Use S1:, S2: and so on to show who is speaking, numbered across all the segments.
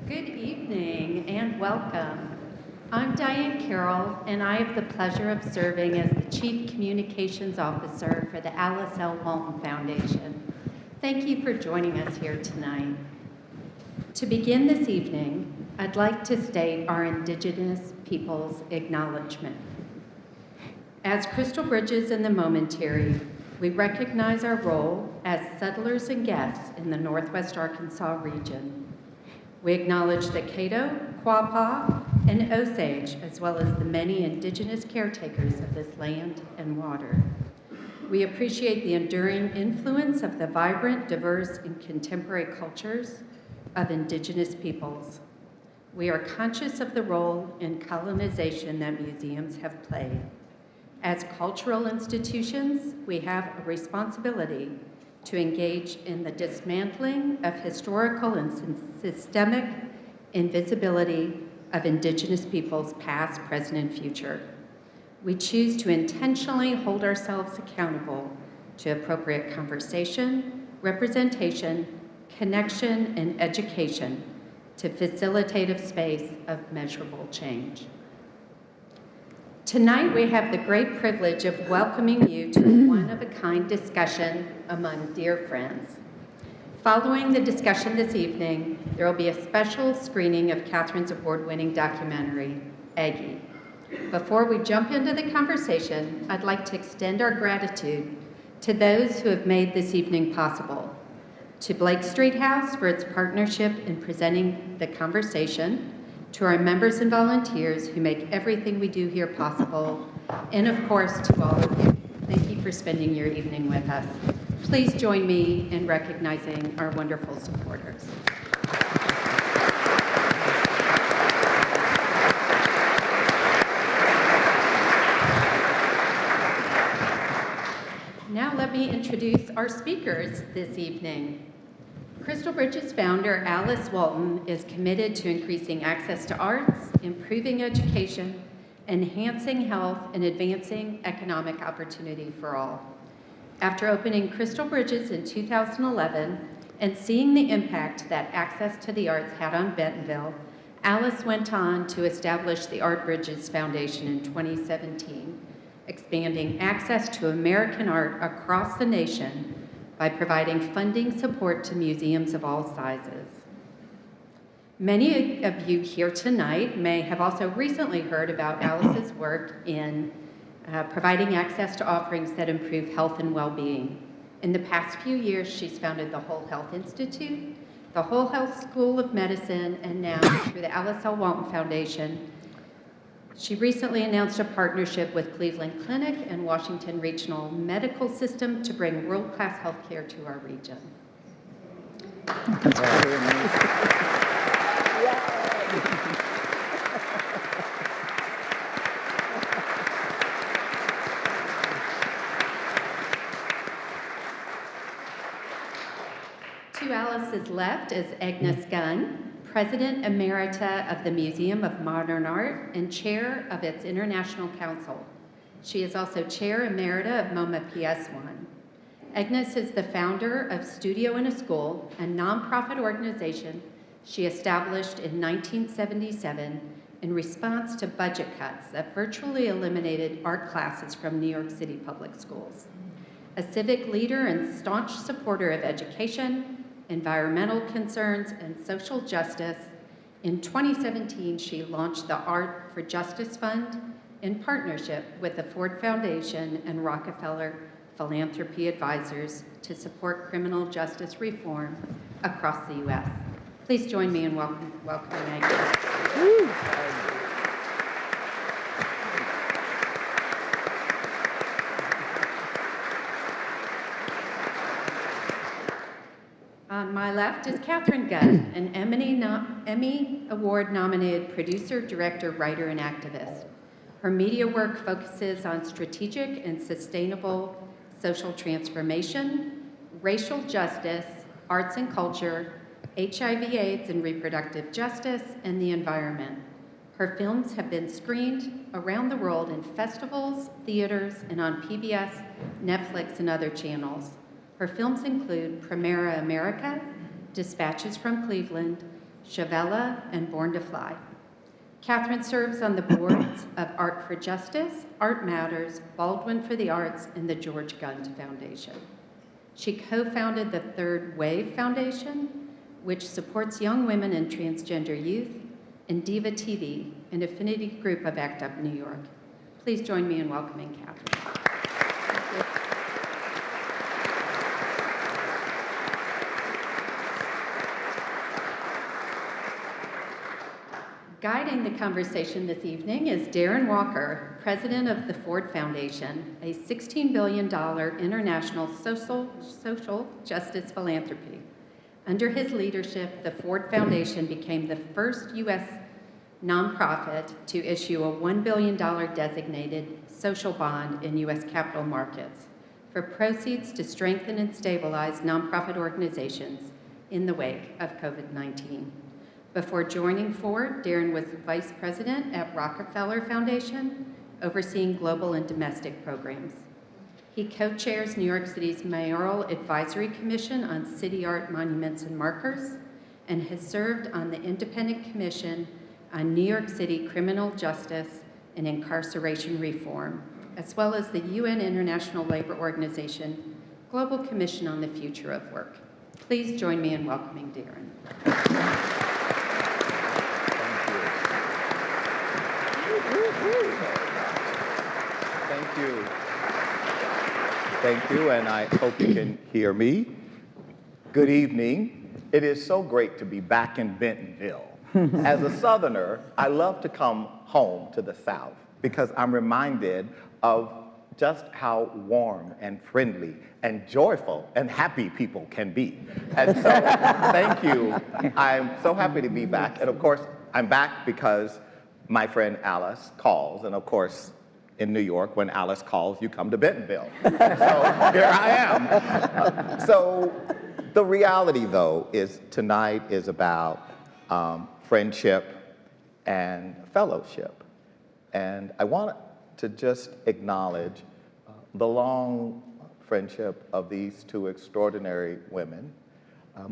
S1: Good evening and welcome. I'm Diane Carroll, and I have the pleasure of serving as the Chief Communications Officer for the Alice L. Walton Foundation. Thank you for joining us here tonight. To begin this evening, I'd like to state our Indigenous peoples' acknowledgement. As Crystal Bridges in the Momentary, we recognize our role as settlers and guests in the Northwest Arkansas region. We acknowledge the Caddo, Quapaw, and Osage, as well as the many Indigenous caretakers of this land and water. We appreciate the enduring influence of the vibrant, diverse, and contemporary cultures of Indigenous peoples. We are conscious of the role in colonization that museums have played. As cultural institutions, we have a responsibility to engage in the dismantling of historical and systemic invisibility of Indigenous peoples past, present, and future. We choose to intentionally hold ourselves accountable to appropriate conversation, representation, connection, and education to facilitate a space of measurable change. Tonight, we have the great privilege of welcoming you to a one-of-a-kind discussion among dear friends. Following the discussion this evening, there will be a special screening of Catherine's award-winning documentary, Aggie. Before we jump into the conversation, I'd like to extend our gratitude to those who have made this evening possible. To Blake Street House for its partnership in presenting the conversation, to our members and volunteers who make everything we do here possible, and of course to all of you. Thank you for spending your evening with us. Please join me in recognizing our wonderful supporters. Now let me introduce our speakers this evening. Crystal Bridges founder Alice Walton is committed to increasing access to arts, improving education, enhancing health, and advancing economic opportunity for all. After opening Crystal Bridges in 2011 and seeing the impact that access to the arts had on Bentonville, Alice went on to establish the Art Bridges Foundation in 2017, expanding access to American art across the nation by providing funding support to museums of all sizes. Many of you here tonight may have also recently heard about Alice's work in providing access to offerings that improve health and well-being. In the past few years, she's founded the Whole Health Institute, the Whole Health School of Medicine, and now through the Alice L. Walton Foundation. She recently announced a partnership with Cleveland Clinic and Washington Regional Medical System to bring world-class health care to our region.
S2: That's very nice.
S1: To Alice's left is Agnes Gunn, President Emerita of the Museum of Modern Art and Chair of its International Council. She is also Chair Emerita of MoMA PS1. Agnes is the founder of Studio in a School, a nonprofit organization she established in 1977 in response to budget cuts that virtually eliminated art classes from New York City public schools. A civic leader and staunch supporter of education, environmental concerns, and social justice, in 2017, she launched the Art for Justice Fund in partnership with the Ford Foundation and Rockefeller Philanthropy Advisors to support criminal justice reform across the U.S. Please join me in welcoming Agnes. On my left is Catherine Gunn, an Emmy Award-nominated producer, director, writer, and activist. Her media work focuses on strategic and sustainable social transformation, racial justice, arts and culture, HIV/AIDS and reproductive justice, and the environment. Her films have been screened around the world in festivals, theaters, and on PBS, Netflix, and other channels. Her films include Primera America, Dispatches from Cleveland, Shavella, and Born to Fly. Catherine serves on the boards of Art for Justice, Art Matters, Baldwin for the Arts, and the George Gund Foundation. She co-founded the Third Wave Foundation, which supports young women and transgender youth, and Diva TV, an affinity group of ACT UP New York. Please join me in welcoming Catherine. Guiding the conversation this evening is Darren Walker, president of the Ford Foundation, a $16 billion international social justice philanthropy. Under his leadership, the Ford Foundation became the first U.S. nonprofit to issue a $1 billion designated social bond in U.S. capital markets for proceeds to strengthen and stabilize nonprofit organizations in the wake of COVID-19. Before joining Ford, Darren was vice president at Rockefeller Foundation, overseeing global and domestic programs. He co-chairs New York City's Mayoral Advisory Commission on City Art Monuments and Markers, and has served on the Independent Commission on New York City Criminal Justice and Incarceration Reform, as well as the UN International Labor Organization Global Commission on the Future of Work. Please join me in welcoming Darren.
S2: Thank you. Thank you, and I hope you can hear me. Good evening. It is so great to be back in Bentonville. As a Southerner, I love to come home to the South because I'm reminded of just how warm and friendly and joyful and happy people can be. And so, thank you. I'm so happy to be back. And of course, I'm back because my friend Alice calls, and of course, in New York, when Alice calls, you come to Bentonville. So here I am. So the reality, though, is tonight is about friendship and fellowship. And I want to just acknowledge the long friendship of these two extraordinary women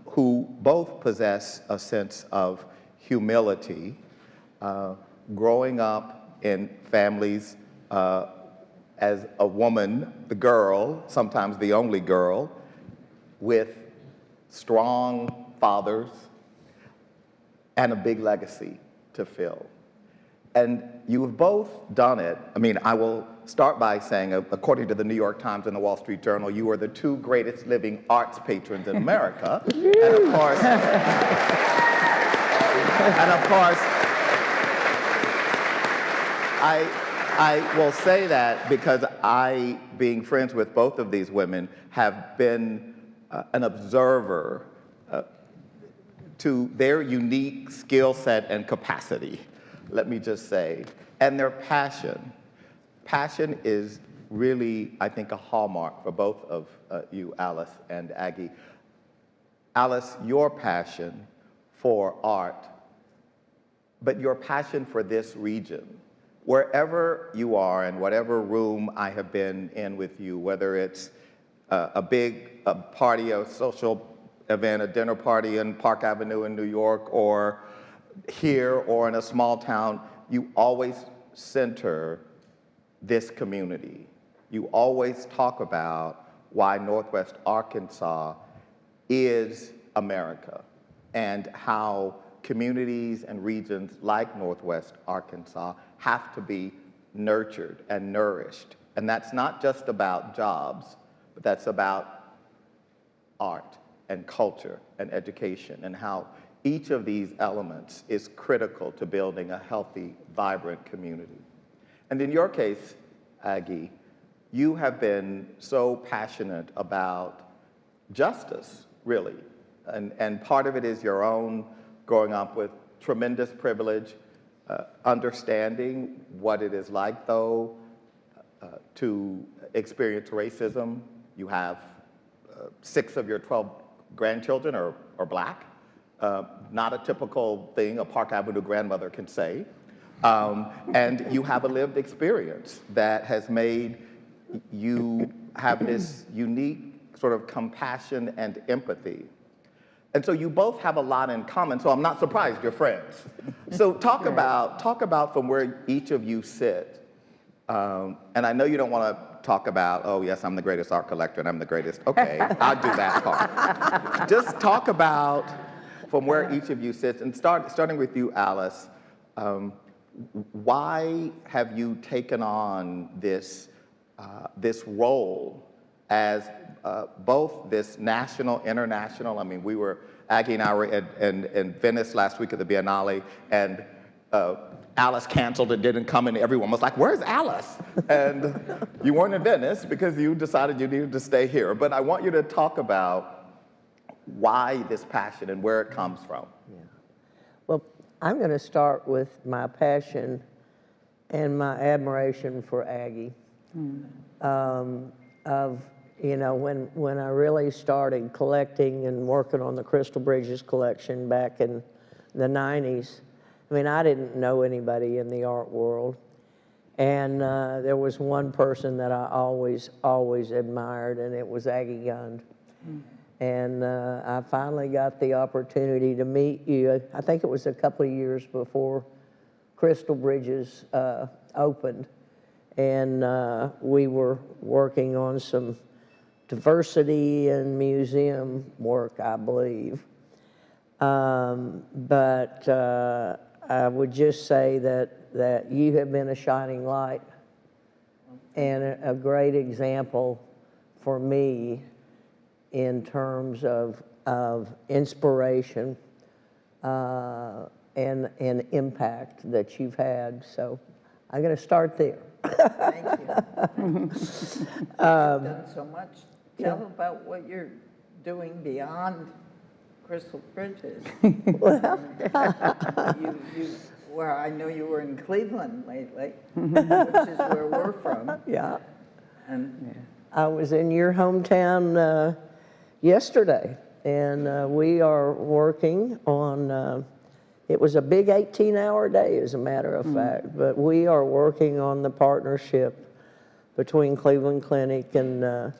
S2: who both possess a sense of humility, growing up in families as a woman, the girl, sometimes the only girl, with strong fathers and a big legacy to fill. And you have both done it. I mean, I will start by saying, according to the New York Times and the Wall Street Journal, you are the two greatest living arts patrons in America. And of course, I will say that because I, being friends with both of these women, have been an observer to their unique skill set and capacity, let me just say, and their passion. Passion is really, I think, a hallmark for both of you, Alice and Aggie. Alice, your passion for art, but your passion for this region. Wherever you are, in whatever room I have been in with you, whether it's a big party, a social event, a dinner party in Park Avenue in New York, or here, or in a small town, you always center this community. You always talk about why Northwest Arkansas is America, and how communities and regions like Northwest Arkansas have to be nurtured and nourished. And that's not just about jobs, but that's about art and culture and education, and how each of these elements is critical to building a healthy, vibrant community. And in your case, Aggie, you have been so passionate about justice, really. And part of it is your own growing up with tremendous privilege, understanding what it is like, though, to experience racism. You have 6 of your 12 grandchildren are black. Not a typical thing a Park Avenue grandmother can say. And you have a lived experience that has made you have this unique sort of compassion and empathy. And so you both have a lot in common, so I'm not surprised you're friends. So talk about from where each of you sit. And I know you don't want to talk about, oh yes, I'm the greatest art collector and I'm the greatest. Okay, I'll do that part. Just talk about from where each of you sits, and starting with you, Alice. Why have you taken on this role as both this national, international? I mean, Aggie and I were in Venice last week at the Biennale, and Alice canceled and didn't come, and everyone was like, where's Alice? And you weren't in Venice because you decided you needed to stay here. But I want you to talk about why this passion and where it comes from.
S3: Yeah. Well, I'm going to start with my passion and my admiration for Aggie. When I really started collecting and working on the Crystal Bridges collection back in the 90s, I mean, I didn't know anybody in the art world. And there was one person that I always admired, and it was Aggie Gund. And I finally got the opportunity to meet you. I think it was a couple of years before Crystal Bridges opened. And we were working on some diversity and museum work, I believe. But I would just say that you have been a shining light and a great example for me in terms of inspiration and impact that you've had. So I'm going to start there.
S4: Thank you. You've done so much. Tell about what you're doing beyond Crystal Bridges. Well, I know you were in Cleveland lately, which is where we're from.
S3: Yeah.
S4: And
S3: I was in your hometown yesterday, and we are working on, it was a big 18-hour day, as a matter of fact, but we are working on the partnership between Cleveland Clinic and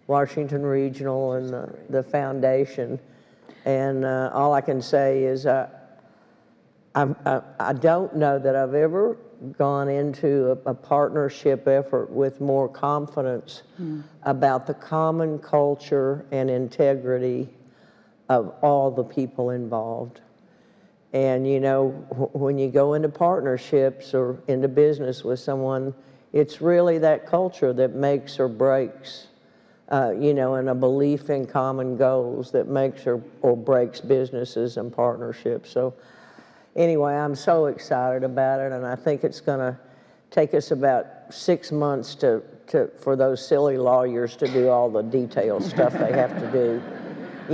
S3: Washington Regional and the foundation. And all I can say is I don't know that I've ever gone into a partnership effort with more confidence about the common culture and integrity of all the people involved. And you know, when you go into partnerships or into business with someone, it's really that culture that makes or breaks, and a belief in common goals that makes or breaks businesses and partnerships. So anyway, I'm so excited about it, and I think it's going to take us about 6 months for those silly lawyers to do all the detailed stuff they have to do.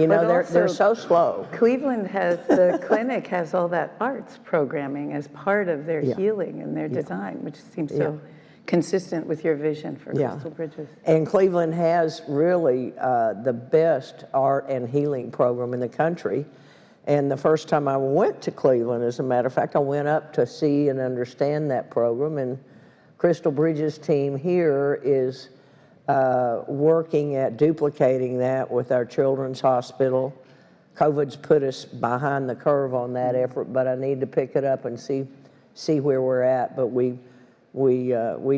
S3: You know, they're so slow.
S5: Cleveland the clinic has all that arts programming as part of their healing and their design, which seems so consistent with your vision for Crystal Bridges.
S3: And Cleveland has really the best art and healing program in the country. And the first time I went to Cleveland, as a matter of fact, I went up to see and understand that program. And Crystal Bridges' team here is working at duplicating that with our children's hospital. COVID's put us behind the curve on that effort, but I need to pick it up and see where we're at. But we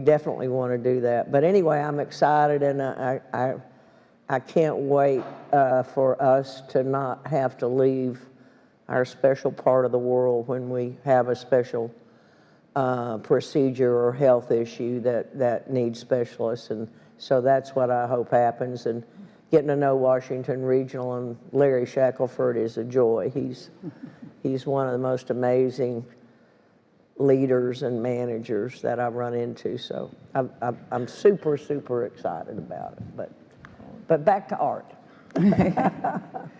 S3: definitely want to do that. But anyway, I'm excited, and I can't wait for us to not have to leave our special part of the world when we have a special procedure or health issue that needs specialists. And so that's what I hope happens. And getting to know Washington Regional and Larry Shackelford is a joy. He's one of the most amazing leaders and managers that I've run into. So I'm super, super excited about it. But back to art.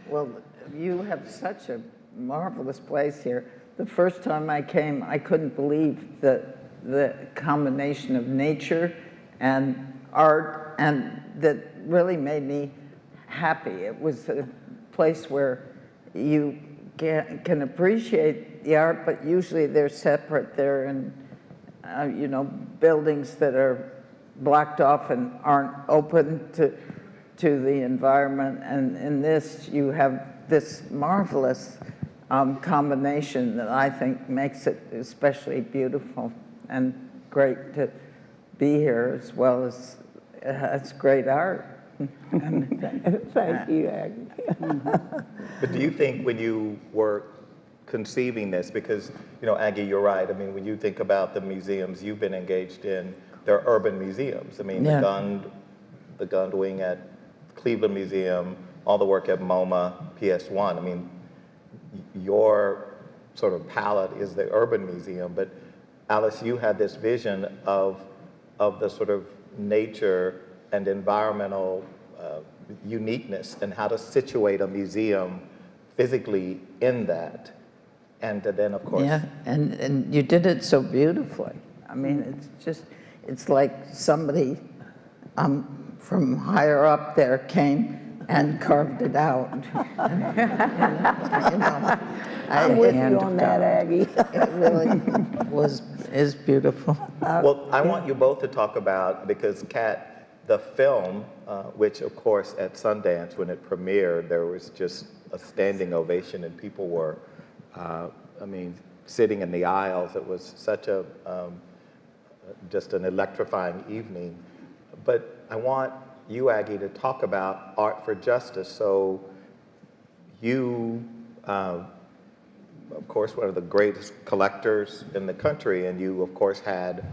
S4: well, you have such a marvelous place here. The first time I came, I couldn't believe the combination of nature and art, and that really made me happy. It was a place where you can appreciate the art, but usually they're separate. They're in, buildings that are blocked off and aren't open to the environment. And in this, you have this marvelous combination that I think makes it especially beautiful and great to be here, as well as it's great art.
S3: Thank you, Aggie.
S2: But do you think when you were conceiving this, because, you know, Aggie, you're right. I mean, when you think about the museums you've been engaged in, they're urban museums. I mean, the Gund Wing at Cleveland Museum, all the work at MoMA, PS1. I mean, your sort of palette is the urban museum, but Alice, you had this vision of the sort of nature and environmental uniqueness and how to situate a museum physically in that. And then, of course...
S4: Yeah, and you did it so beautifully. I mean, it's just, it's like somebody from higher up there came and carved it out.
S3: I'm with you on that, Aggie.
S4: It really is beautiful.
S2: Well, I want you both to talk about, because Kat, the film, which of course at Sundance when it premiered, there was just a standing ovation and people were, I mean, sitting in the aisles. It was such a, just an electrifying evening. But I want you, Aggie, to talk about Art for Justice. So you, of course, one of the greatest collectors in the country, and you, of course, had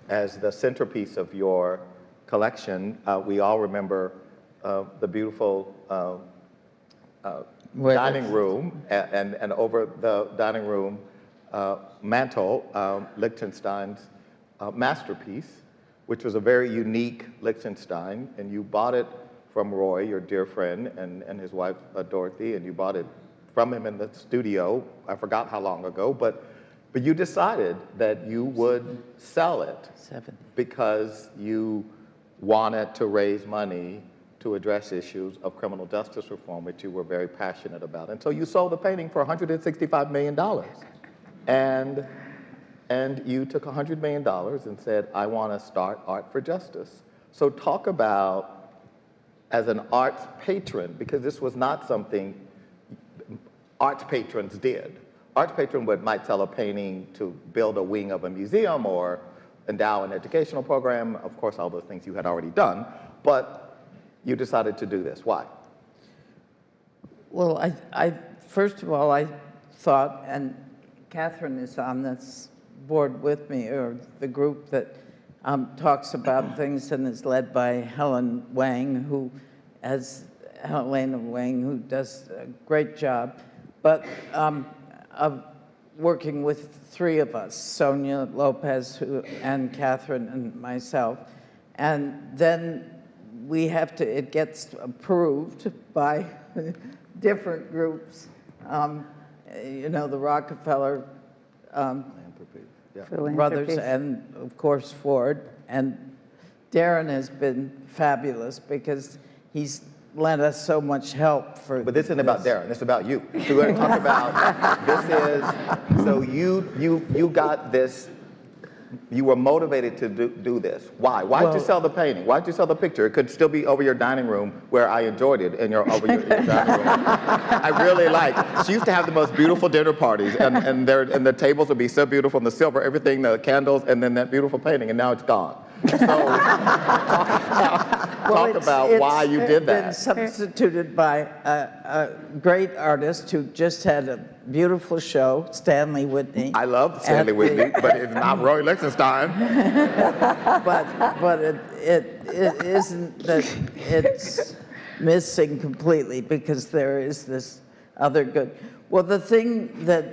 S2: as the centerpiece of your collection, we all remember the beautiful dining room, and over the dining room mantle, Lichtenstein's masterpiece, which was a very unique Lichtenstein, and you bought it from Roy, your dear friend, and his wife, Dorothy, and you bought it from him in the studio, I forgot how long ago, but you decided that you would sell it because you wanted to raise money to address issues of criminal justice reform, which you were very passionate about. And so you sold the painting for $165 million. And you took $100 million and said, I want to start Art for Justice. So talk about, as an arts patron, because this was not something arts patrons did. Arts patron might sell a painting to build a wing of a museum or endow an educational program, of course, all those things you had already done, but you decided to do this. Why?
S4: Well, I first of all, I thought, and Catherine is on this board with me, or the group that talks about things and is led by Helen Wang, who Helena Wang, who does a great job, but of working with three of us, Sonia Lopez and Catherine and myself. And then we have to, it gets approved by different groups. You know, the Rockefeller brothers and of course Ford. And Darren has been fabulous because he's lent us so much help for
S2: But this isn't about Darren, this is about you. So we're going to talk about, this is, so you got this, you were motivated to do this. Why? Why'd you sell the painting? Why'd you sell the picture? It could still be over your dining room where I enjoyed it, and over your dining room. I really like. She used to have the most beautiful dinner parties, and the tables would be so beautiful, and the silver, everything, the candles, and then that beautiful painting, and now it's gone. So talk about why you did that.
S4: It's been substituted by a great artist who just had a beautiful show, Stanley Whitney.
S2: I love Stanley Whitney, but it's not Roy Lichtenstein.
S4: but it isn't that it's missing completely, because there is this other good. Well, the thing that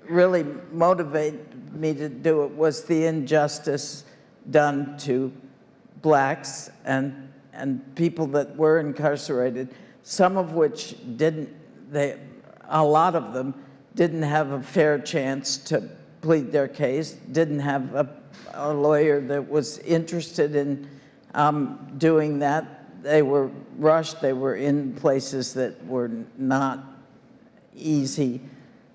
S4: really motivated me to do it was the injustice done to blacks and people that were incarcerated, some of which a lot of them didn't have a fair chance to plead their case, didn't have a lawyer that was interested in doing that. They were rushed, they were in places that were not easy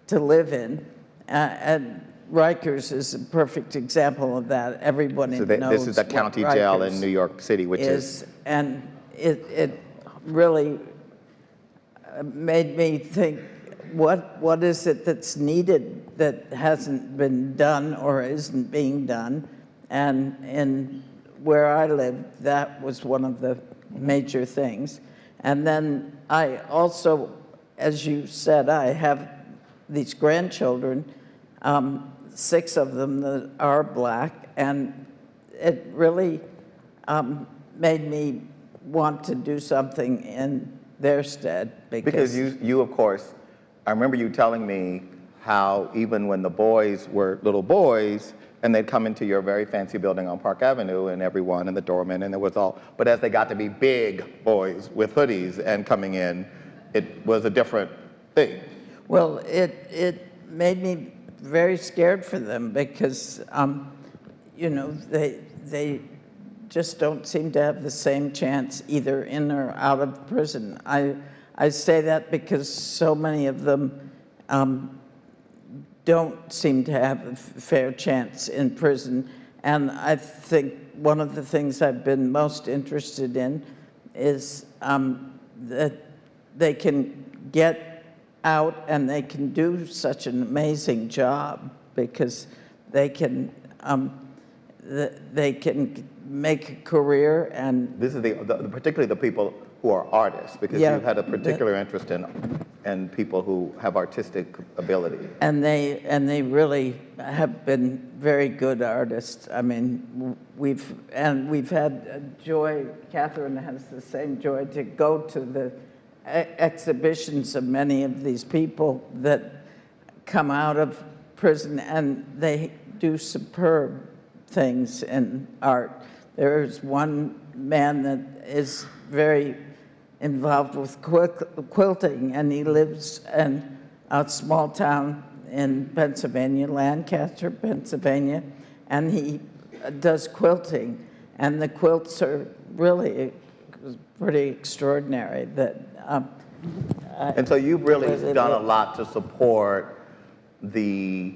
S4: to live in. And Rikers is a perfect example of that. Everybody knows
S2: this is the county jail in New York City, which is...
S4: And it really made me think, what is it that's needed that hasn't been done or isn't being done? And where I lived, that was one of the major things. And then I also, as you said, I have these grandchildren, 6 of them that are Black, and it really made me want to do something in their stead.
S2: Because you of course, I remember you telling me how even when the boys were little boys, and they'd come into your very fancy building on Park Avenue, and everyone, and the doorman, and it was all, but as they got to be big boys with hoodies and coming in, it was a different thing.
S4: Well, it made me very scared for them because, you know, they just don't seem to have the same chance either in or out of prison. I say that because so many of them don't seem to have a fair chance in prison. And I think one of the things I've been most interested in is that they can get out and they can do such an amazing job because they can make a career. And
S2: this is particularly the people who are artists, because you've had a particular interest in people who have artistic ability.
S4: And they really have been very good artists. I mean, we've had joy, Catherine has the same joy, to go to the exhibitions of many of these people that come out of prison, and they do superb things in art. There's one man that is very involved with quilting, and he lives in a small town in Pennsylvania, Lancaster, Pennsylvania, and he does quilting, and the quilts are really pretty extraordinary.
S2: And so you've really done a lot to support the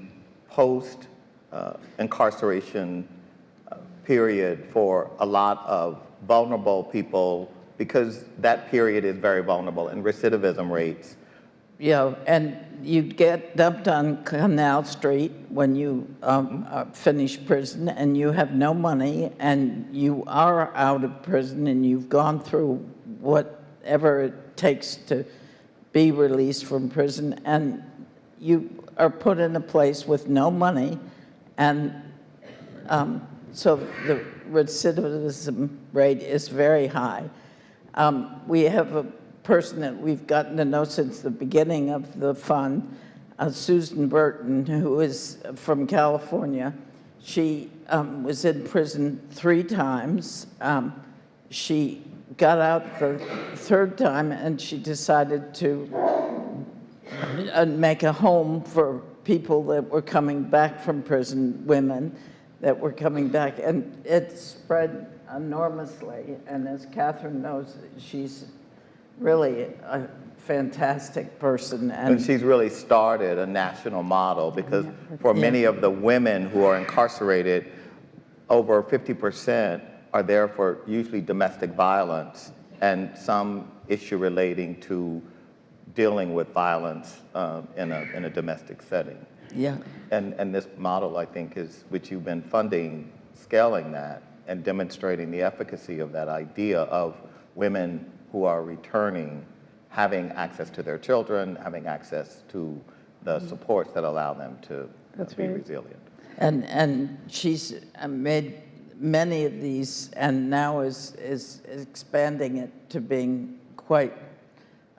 S2: post-incarceration period for a lot of vulnerable people, because that period is very vulnerable, and recidivism rates.
S4: Yeah, and you get dumped on Canal Street when you finish prison, and you have no money, and you are out of prison, and you've gone through whatever it takes to be released from prison, and you are put in a place with no money, and so the recidivism rate is very high. We have a person that we've gotten to know since the beginning of the fund, Susan Burton, who is from California. She was in prison 3 times. She got out the 3rd time, and she decided to make a home for people that were coming back from prison, women that were coming back, and it spread enormously. And as Catherine knows, she's really a fantastic person.
S2: And she's really started a national model, because for many of the women who are incarcerated, over 50% are there for usually domestic violence and some issue relating to dealing with violence in a domestic setting.
S4: Yeah.
S2: And this model, I think, is which you've been funding, scaling that and demonstrating the efficacy of that idea of women who are returning, having access to their children, having access to the supports that allow them to be resilient.
S4: And she's made many of these, and now is expanding it to being quite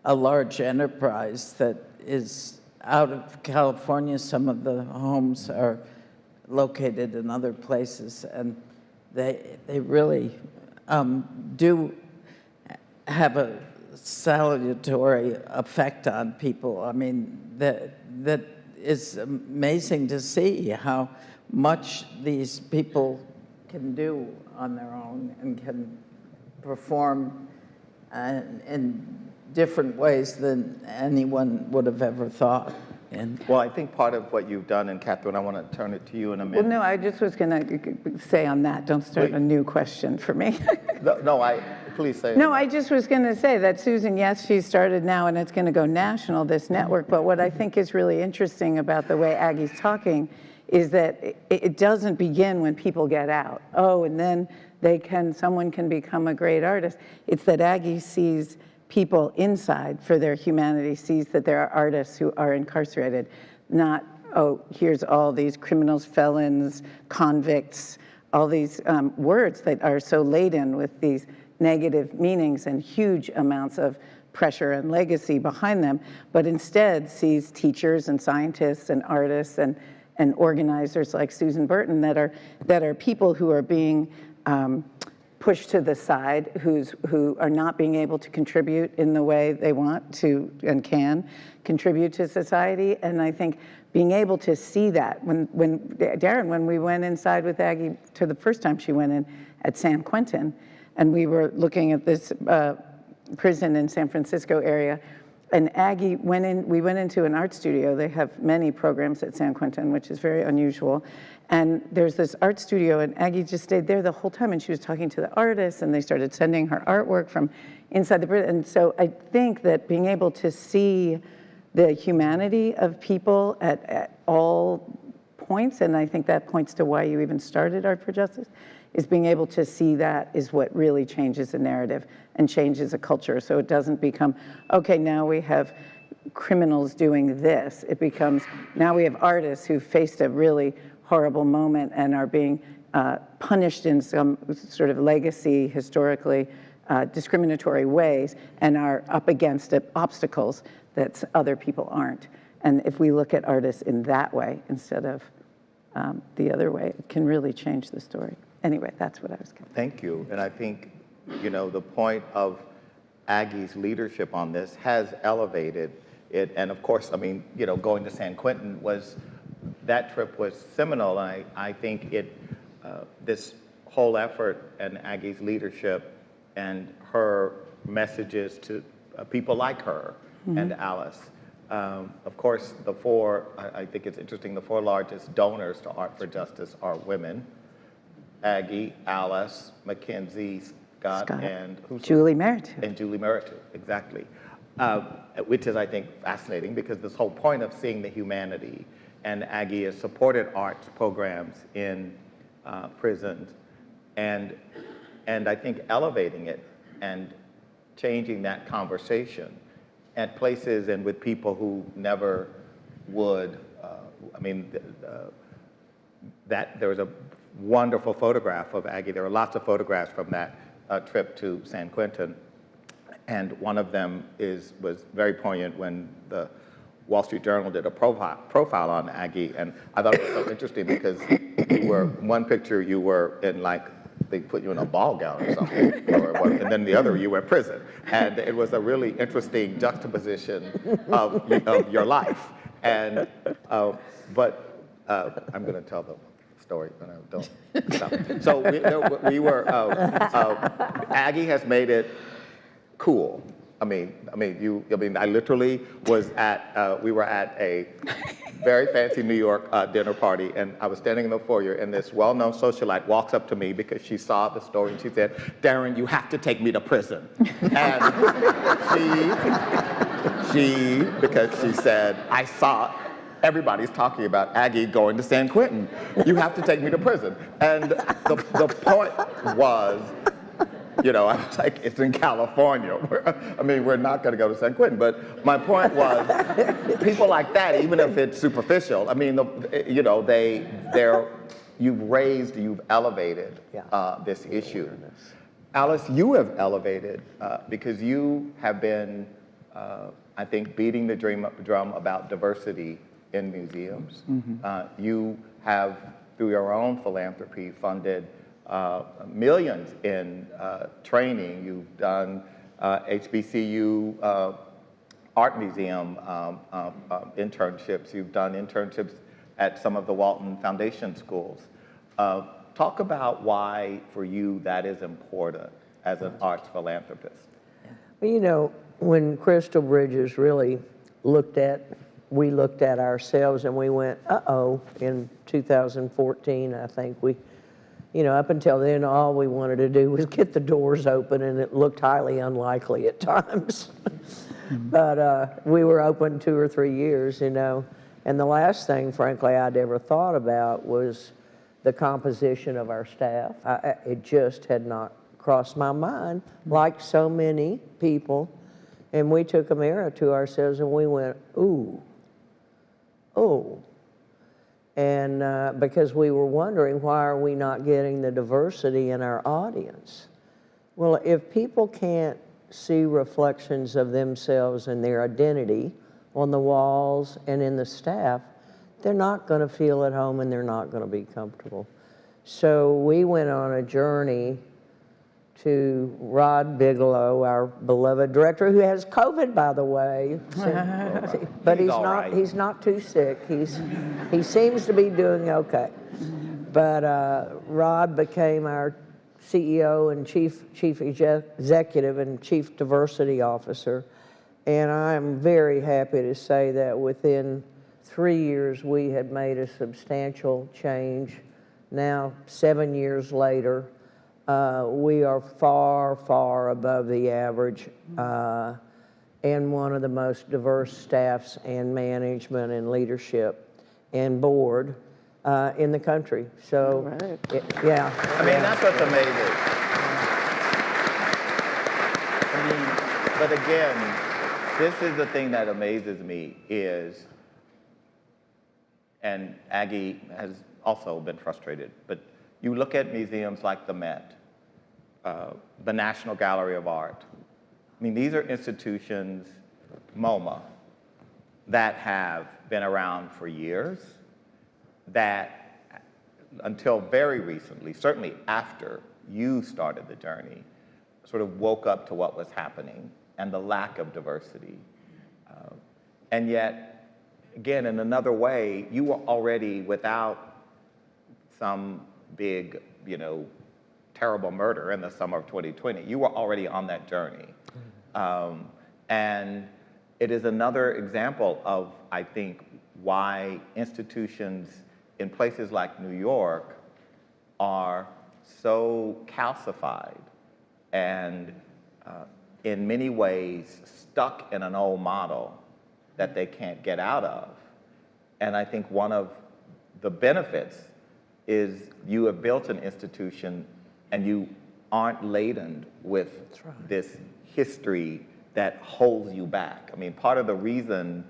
S4: a large enterprise that is out of California. Some of the homes are located in other places, and they really do have a salutary effect on people. I mean, that is amazing to see how much these people can do on their own and can perform in different ways than anyone would have ever thought. And
S2: well, I think part of what you've done, and Catherine, I want to turn it to you in a minute.
S5: Well, no, I just was going to say on that, don't start a new question for me.
S2: No, please say.
S5: No, I just was going to say that Susan, yes, she started now and it's going to go national, this network. But what I think is really interesting about the way Aggie's talking is that it doesn't begin when people get out. Oh, and then someone can become a great artist. It's that Aggie sees people inside for their humanity, sees that there are artists who are incarcerated, not, oh, here's all these criminals, felons, convicts, all these words that are so laden with these negative meanings and huge amounts of pressure and legacy behind them, but instead sees teachers and scientists and artists and organizers like Susan Burton that are people who are being pushed to the side, who are not being able to contribute in the way they want to and can contribute to society. And I think being able to see that, Darren, when we went inside with Aggie to the first time she went in at San Quentin, and we were looking at this prison in San Francisco area, and Aggie went in, we went into an art studio. They have many programs at San Quentin, which is very unusual. And there's this art studio, and Aggie just stayed there the whole time, and she was talking to the artists, and they started sending her artwork from inside the prison. And so I think that being able to see the humanity of people at all points, and I think that points to why you even started Art for Justice, is being able to see that is what really changes the narrative and changes a culture. So it doesn't become, okay, now we have criminals doing this. It becomes, now we have artists who faced a really horrible moment and are being punished in some sort of legacy, historically discriminatory ways, and are up against obstacles that other people aren't. And if we look at artists in that way instead of the other way, it can really change the story. Anyway, that's what I was going to say.
S2: Thank you. And I think, you know, the point of Aggie's leadership on this has elevated it. And of course, I mean, you know, going to San Quentin that trip was seminal. I think this whole effort and Aggie's leadership and her messages to people like her and Alice. Of course, I think it's interesting, the 4 largest donors to Art for Justice are women: Aggie, Alice, Mackenzie, Scott, and
S5: Julie Meritu.
S2: And Julie Meritu, exactly. Which is, I think, fascinating, because this whole point of seeing the humanity, and Aggie has supported arts programs in prisons, and I think elevating it and changing that conversation at places and with people who never would. I mean, there was a wonderful photograph of Aggie. There were lots of photographs from that trip to San Quentin, and one of them was very poignant when the Wall Street Journal did a profile on Aggie, and I thought it was so interesting because one picture you were in, like, they put you in a ball gown or something, and then the other you were in prison, and it was a really interesting juxtaposition of your life. And but I'm going to tell the story, but I don't stop. So we were Aggie has made it cool. I mean, I literally was we were at a very fancy New York dinner party, and I was standing in the foyer, and this well-known socialite walks up to me because she saw the story, and she said, "Darren, you have to take me to prison." And because she said, "I saw everybody's talking about Aggie going to San Quentin. You have to take me to prison." And the point was, you know, I was like, it's in California. We're not going to go to San Quentin. But my point was, people like that, even if it's superficial, I mean, you've elevated this issue. Alice, you have elevated because you have been, I think, beating the drum about diversity in museums. You have, through your own philanthropy, funded millions in training. You've done HBCU Art Museum internships. You've done internships at some of the Walton Foundation schools. Talk about why, for you, that is important as an arts philanthropist.
S3: Well, you know, when Crystal Bridges really we looked at ourselves and we went, uh-oh, in 2014, I think we You know, up until then, all we wanted to do was get the doors open, and it looked highly unlikely at times. But we were open 2 or 3 years, you know. And the last thing, frankly, I'd ever thought about was the composition of our staff. It just had not crossed my mind, like so many people. And we took a mirror to ourselves and we went, ooh, oh. And because we were wondering, why are we not getting the diversity in our audience? Well, if people can't see reflections of themselves and their identity on the walls and in the staff, they're not going to feel at home and they're not going to be comfortable. So we went on a journey to Rod Bigelow, our beloved director, who has COVID, by the way. But he's not too sick. He seems to be doing okay. But Rod became our CEO and chief executive and chief diversity officer. And I'm very happy to say that within 3 years, we had made a substantial change. Now, 7 years later, we are far, far above the average and one of the most diverse staffs and management and leadership and board in the country. So,
S5: Right.
S3: yeah.
S2: I mean, that's what's amazing. I mean, but again, this is the thing that amazes me is, and Aggie has also been frustrated, but you look at museums like the Met, the National Gallery of Art. I mean, these are institutions, MoMA, that have been around for years, that until very recently, certainly after you started the journey, sort of woke up to what was happening and the lack of diversity. And yet, again, in another way, you were already, without some big, terrible murder in the summer of 2020, you were already on that journey. And it is another example of, I think, why institutions in places like New York are so calcified and in many ways stuck in an old model that they can't get out of. And I think one of the benefits is you have built an institution and you aren't laden with this history that holds you back. I mean, part of the reason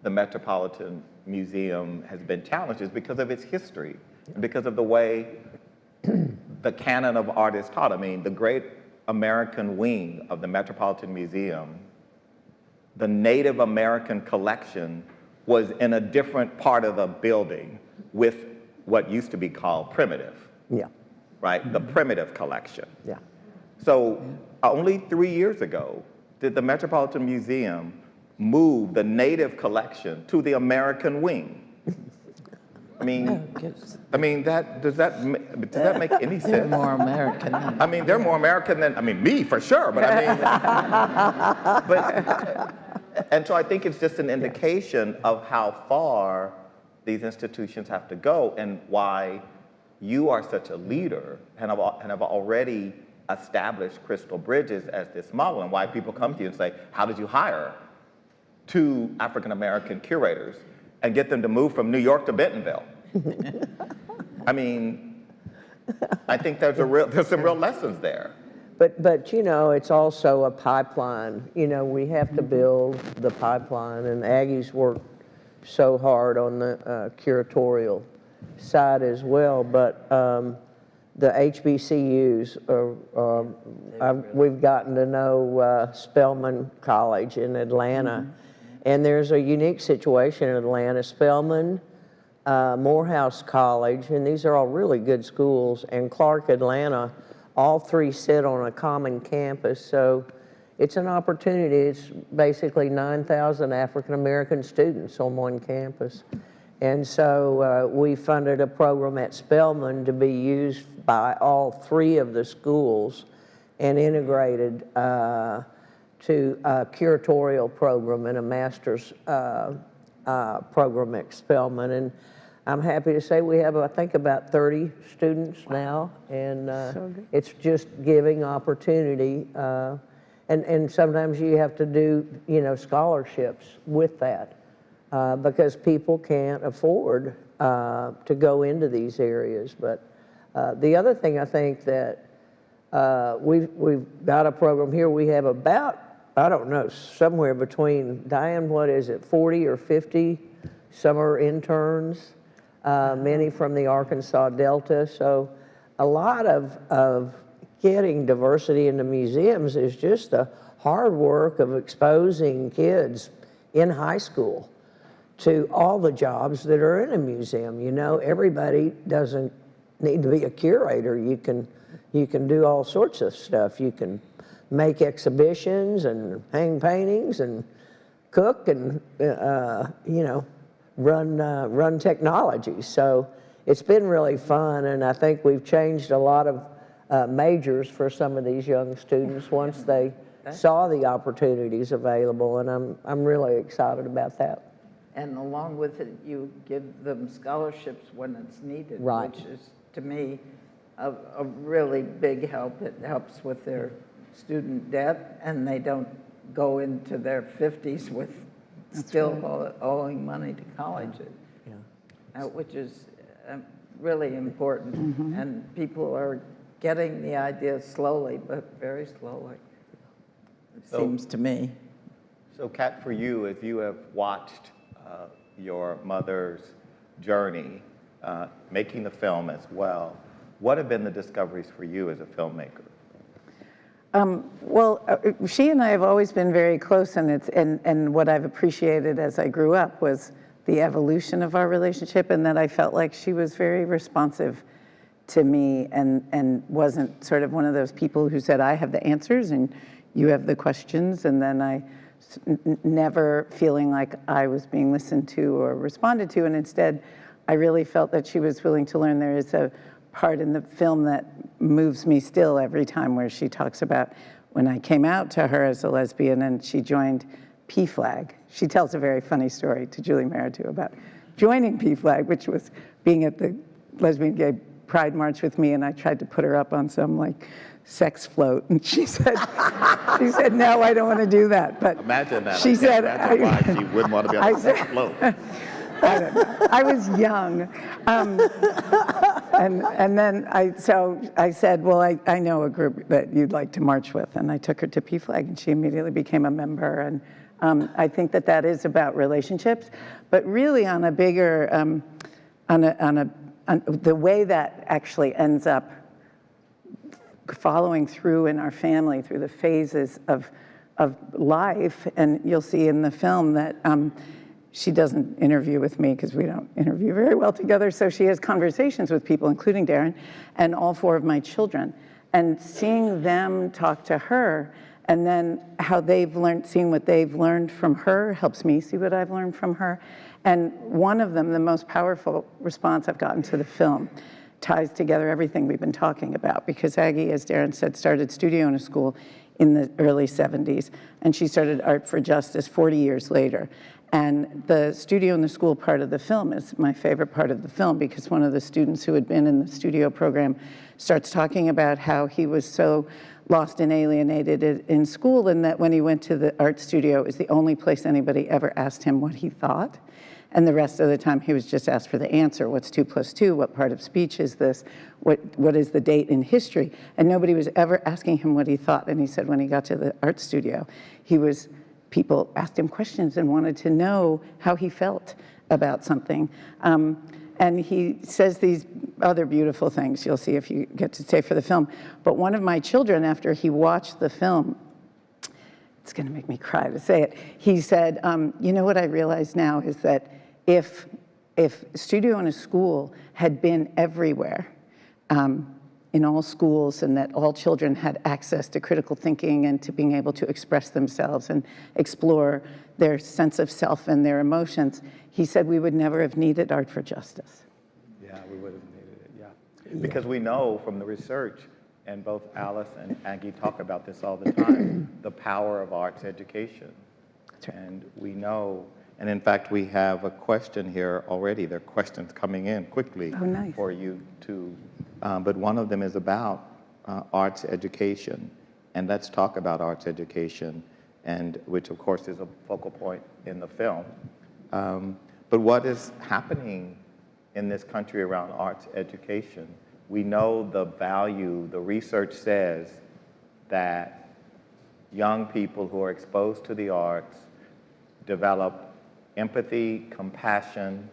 S2: the Metropolitan Museum has been challenged is because of its history, and because of the way the canon of art is taught. I mean, the great American wing of the Metropolitan Museum, the Native American collection was in a different part of the building with what used to be called primitive.
S3: Yeah.
S2: Right? The primitive collection.
S3: Yeah.
S2: So only 3 years ago did the Metropolitan Museum move the Native collection to the American wing. I mean, does that make any sense?
S4: They're more American than
S2: I mean, they're more American than, me for sure, but I mean, and so I think it's just an indication of how far these institutions have to go and why you are such a leader and have already established Crystal Bridges as this model, and why people come to you and say, how did you hire 2 African-American curators and get them to move from New York to Bentonville? I mean, I think there's some real lessons there.
S3: But it's also a pipeline. We have to build the pipeline, and Aggie's worked so hard on the curatorial side as well. But the HBCUs, we've gotten to know Spelman College in Atlanta, and there's a unique situation in Atlanta. Spelman, Morehouse College, and these are all really good schools, and Clark Atlanta, all 3 sit on a common campus. So it's an opportunity. It's basically 9,000 African-American students on one campus. And so we funded a program at Spelman to be used by all 3 of the schools and integrated to a curatorial program and a master's program at Spelman. And I'm happy to say we have, I think, about 30 students now, and it's just giving opportunity. And sometimes you have to do, scholarships with that because people can't afford to go into these areas. But the other thing I think that we've got a program here. We have about, I don't know, somewhere between, Diane, what is it, 40 or 50 summer interns, many from the Arkansas Delta. So a lot of getting diversity into museums is just the hard work of exposing kids in high school to all the jobs that are in a museum. Everybody doesn't need to be a curator. You can do all sorts of stuff. You can make exhibitions and hang paintings and cook and, run technology. So it's been really fun, and I think we've changed a lot of majors for some of these young students once they saw the opportunities available, and I'm really excited about that.
S4: And along with it, you give them scholarships when it's needed,
S3: Right.
S4: which is, to me, a really big help. It helps with their student debt, and they don't go into their 50s with still owing money to colleges, which is really important. And people are getting the idea slowly, but very slowly, it seems to me.
S2: So, Kat, for you, as you have watched your mother's journey, making the film as well, what have been the discoveries for you as a filmmaker?
S5: She and I have always been very close, and what I've appreciated as I grew up was the evolution of our relationship, and that I felt like she was very responsive to me and wasn't sort of one of those people who said, I have the answers and you have the questions, and then I never feeling like I was being listened to or responded to, and instead I really felt that she was willing to learn. There is a part in the film that moves me still every time, where she talks about when I came out to her as a lesbian and she joined PFLAG. She tells a very funny story to Julie Meritou about joining PFLAG, which was being at the Lesbian Gay Pride March with me, and I tried to put her up on some sex float, and she said, no, I don't want to do that. But
S2: Imagine that.
S5: She said,
S2: why she wouldn't want to be on the sex float.
S5: I don't know. I was young. And then I said, well, I know a group that you'd like to march with. And I took her to PFLAG, and she immediately became a member. And I think that is about relationships. But really on a bigger, the way that actually ends up following through in our family through the phases of life. And you'll see in the film that she doesn't interview with me because we don't interview very well together. So she has conversations with people, including Darren, and all 4 of my children. And seeing them talk to her, and then how they've learned, seeing what they've learned from her helps me see what I've learned from her. And one of them, the most powerful response I've gotten to the film, ties together everything we've been talking about, because Aggie, as Darren said, started Studio in a School in the early 70s, and she started Art for Justice 40 years later. And the Studio in the School part of the film is my favorite part of the film, because one of the students who had been in the studio program starts talking about how he was so lost and alienated in school, and that when he went to the art studio, it was the only place anybody ever asked him what he thought. And the rest of the time, he was just asked for the answer. What's 2 + 2? What part of speech is this? What is the date in history? And nobody was ever asking him what he thought. And he said when he got to the art studio, people asked him questions and wanted to know how he felt about something. And he says these other beautiful things you'll see if you get to stay for the film. But one of my children, after he watched the film, it's going to make me cry to say it, he said, you know what I realize now is that if Studio in a School had been everywhere, in all schools, and that all children had access to critical thinking and to being able to express themselves and explore their sense of self and their emotions, he said we would never have needed Art for Justice.
S2: Yeah, we would have needed it, yeah. Because we know from the research, and both Alice and Aggie talk about this all the time, the power of arts education.
S5: That's right.
S2: And we know And in fact, we have a question here already. There are questions coming in quickly
S5: Oh, nice.
S2: for you to, but one of them is about arts education. And let's talk about arts education, and which of course is a focal point in the film. But what is happening in this country around arts education? We know the value, the research says that young people who are exposed to the arts develop empathy, compassion,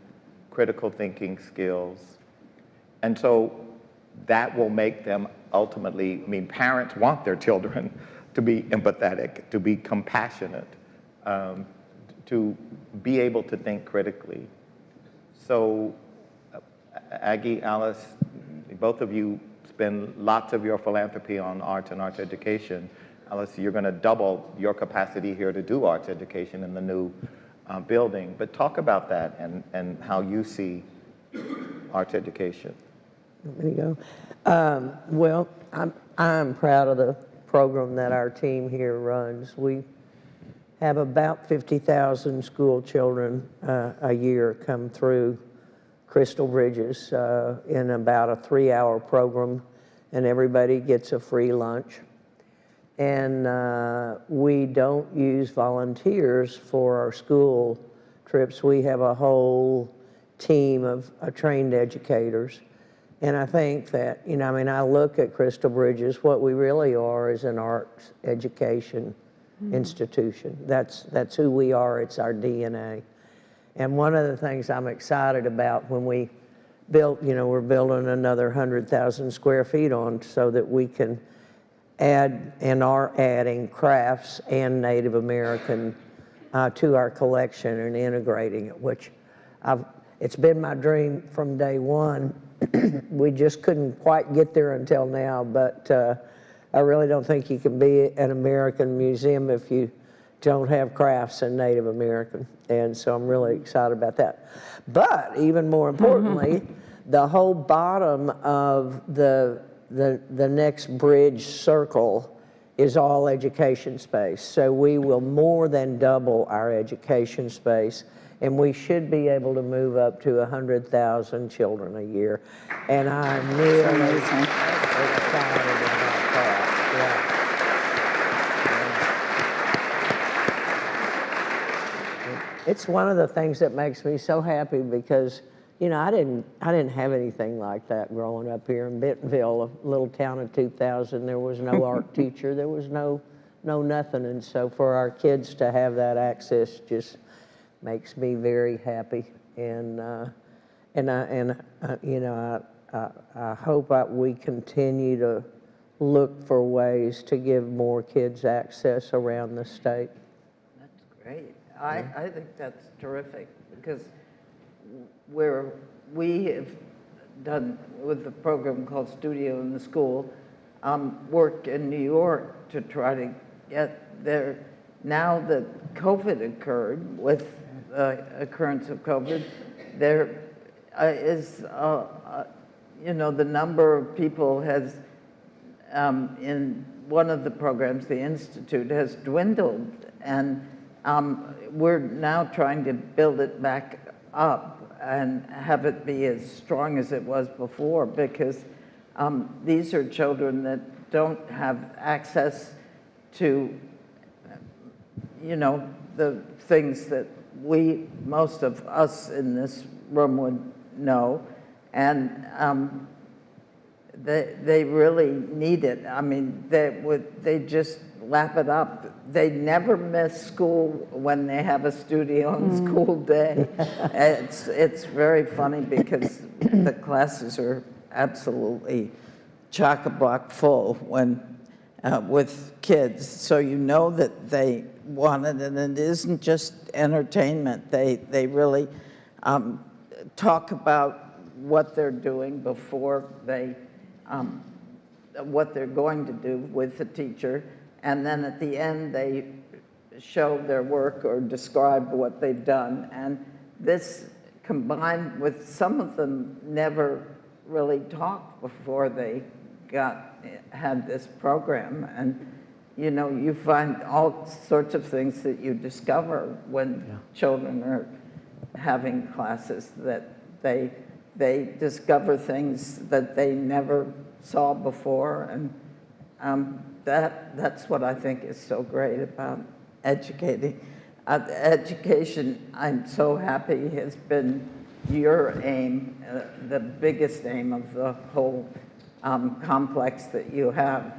S2: critical thinking skills. And so that will make them ultimately, I mean, parents want their children to be empathetic, to be compassionate, to be able to think critically. So Aggie, Alice, both of you spend lots of your philanthropy on arts and arts education. Alice, you're going to double your capacity here to do arts education in the new building. But talk about that and how you see arts education.
S3: There you go. Well, I'm proud of the program that our team here runs. We have about 50,000 school children a year come through Crystal Bridges in about a 3-hour program, and everybody gets a free lunch. And we don't use volunteers for our school trips. We have a whole team of trained educators. And I think that, you know, I mean, I look at Crystal Bridges, what we really are is an arts education institution. That's who we are, it's our DNA. And one of the things I'm excited about when we built, you know, we're building another 100,000 square feet on so that we can add and are adding crafts and Native American to our collection and integrating it, which it's been my dream from day one. We just couldn't quite get there until now, but I really don't think you can be an American museum if you don't have crafts and Native American. And so I'm really excited about that. But even more importantly, the whole bottom of the next bridge circle is all education space. So we will more than double our education space, and we should be able to move up to 100,000 children a year. And I'm really excited about that. Yeah. It's one of the things that makes me so happy because, you know, I didn't have anything like that growing up here in Bentonville, a little town of 2,000. There was no art teacher. There was no nothing. And so for our kids to have that access just makes me very happy. And you know, I hope we continue to look for ways to give more kids access around the state.
S4: That's great. I think that's terrific because where we have done with the program called Studio in the School, work in New York to try to get there. Now that COVID occurred, with the occurrence of COVID, there is, you know, the number of people has, in one of the programs, the Institute, has dwindled. And we're now trying to build it back up and have it be as strong as it was before, because these are children that don't have access to, you know, the things that most of us in this room would know. And they really need it. I mean, they just lap it up. They never miss school when they have a studio on school day. It's very funny because the classes are absolutely chock-a-block full when with kids. So you know that they want it, and it isn't just entertainment. They really talk about what they're doing before they, what they're going to do with the teacher. And then at the end, they show their work or describe what they've done. And this combined with some of them never really talked before they had this program. And, you know, you find all sorts of things that you discover when children are having classes, that they discover things that they never saw before, and that's what I think is so great about educating. Education, I'm so happy, has been your aim, the biggest aim of the whole complex that you have,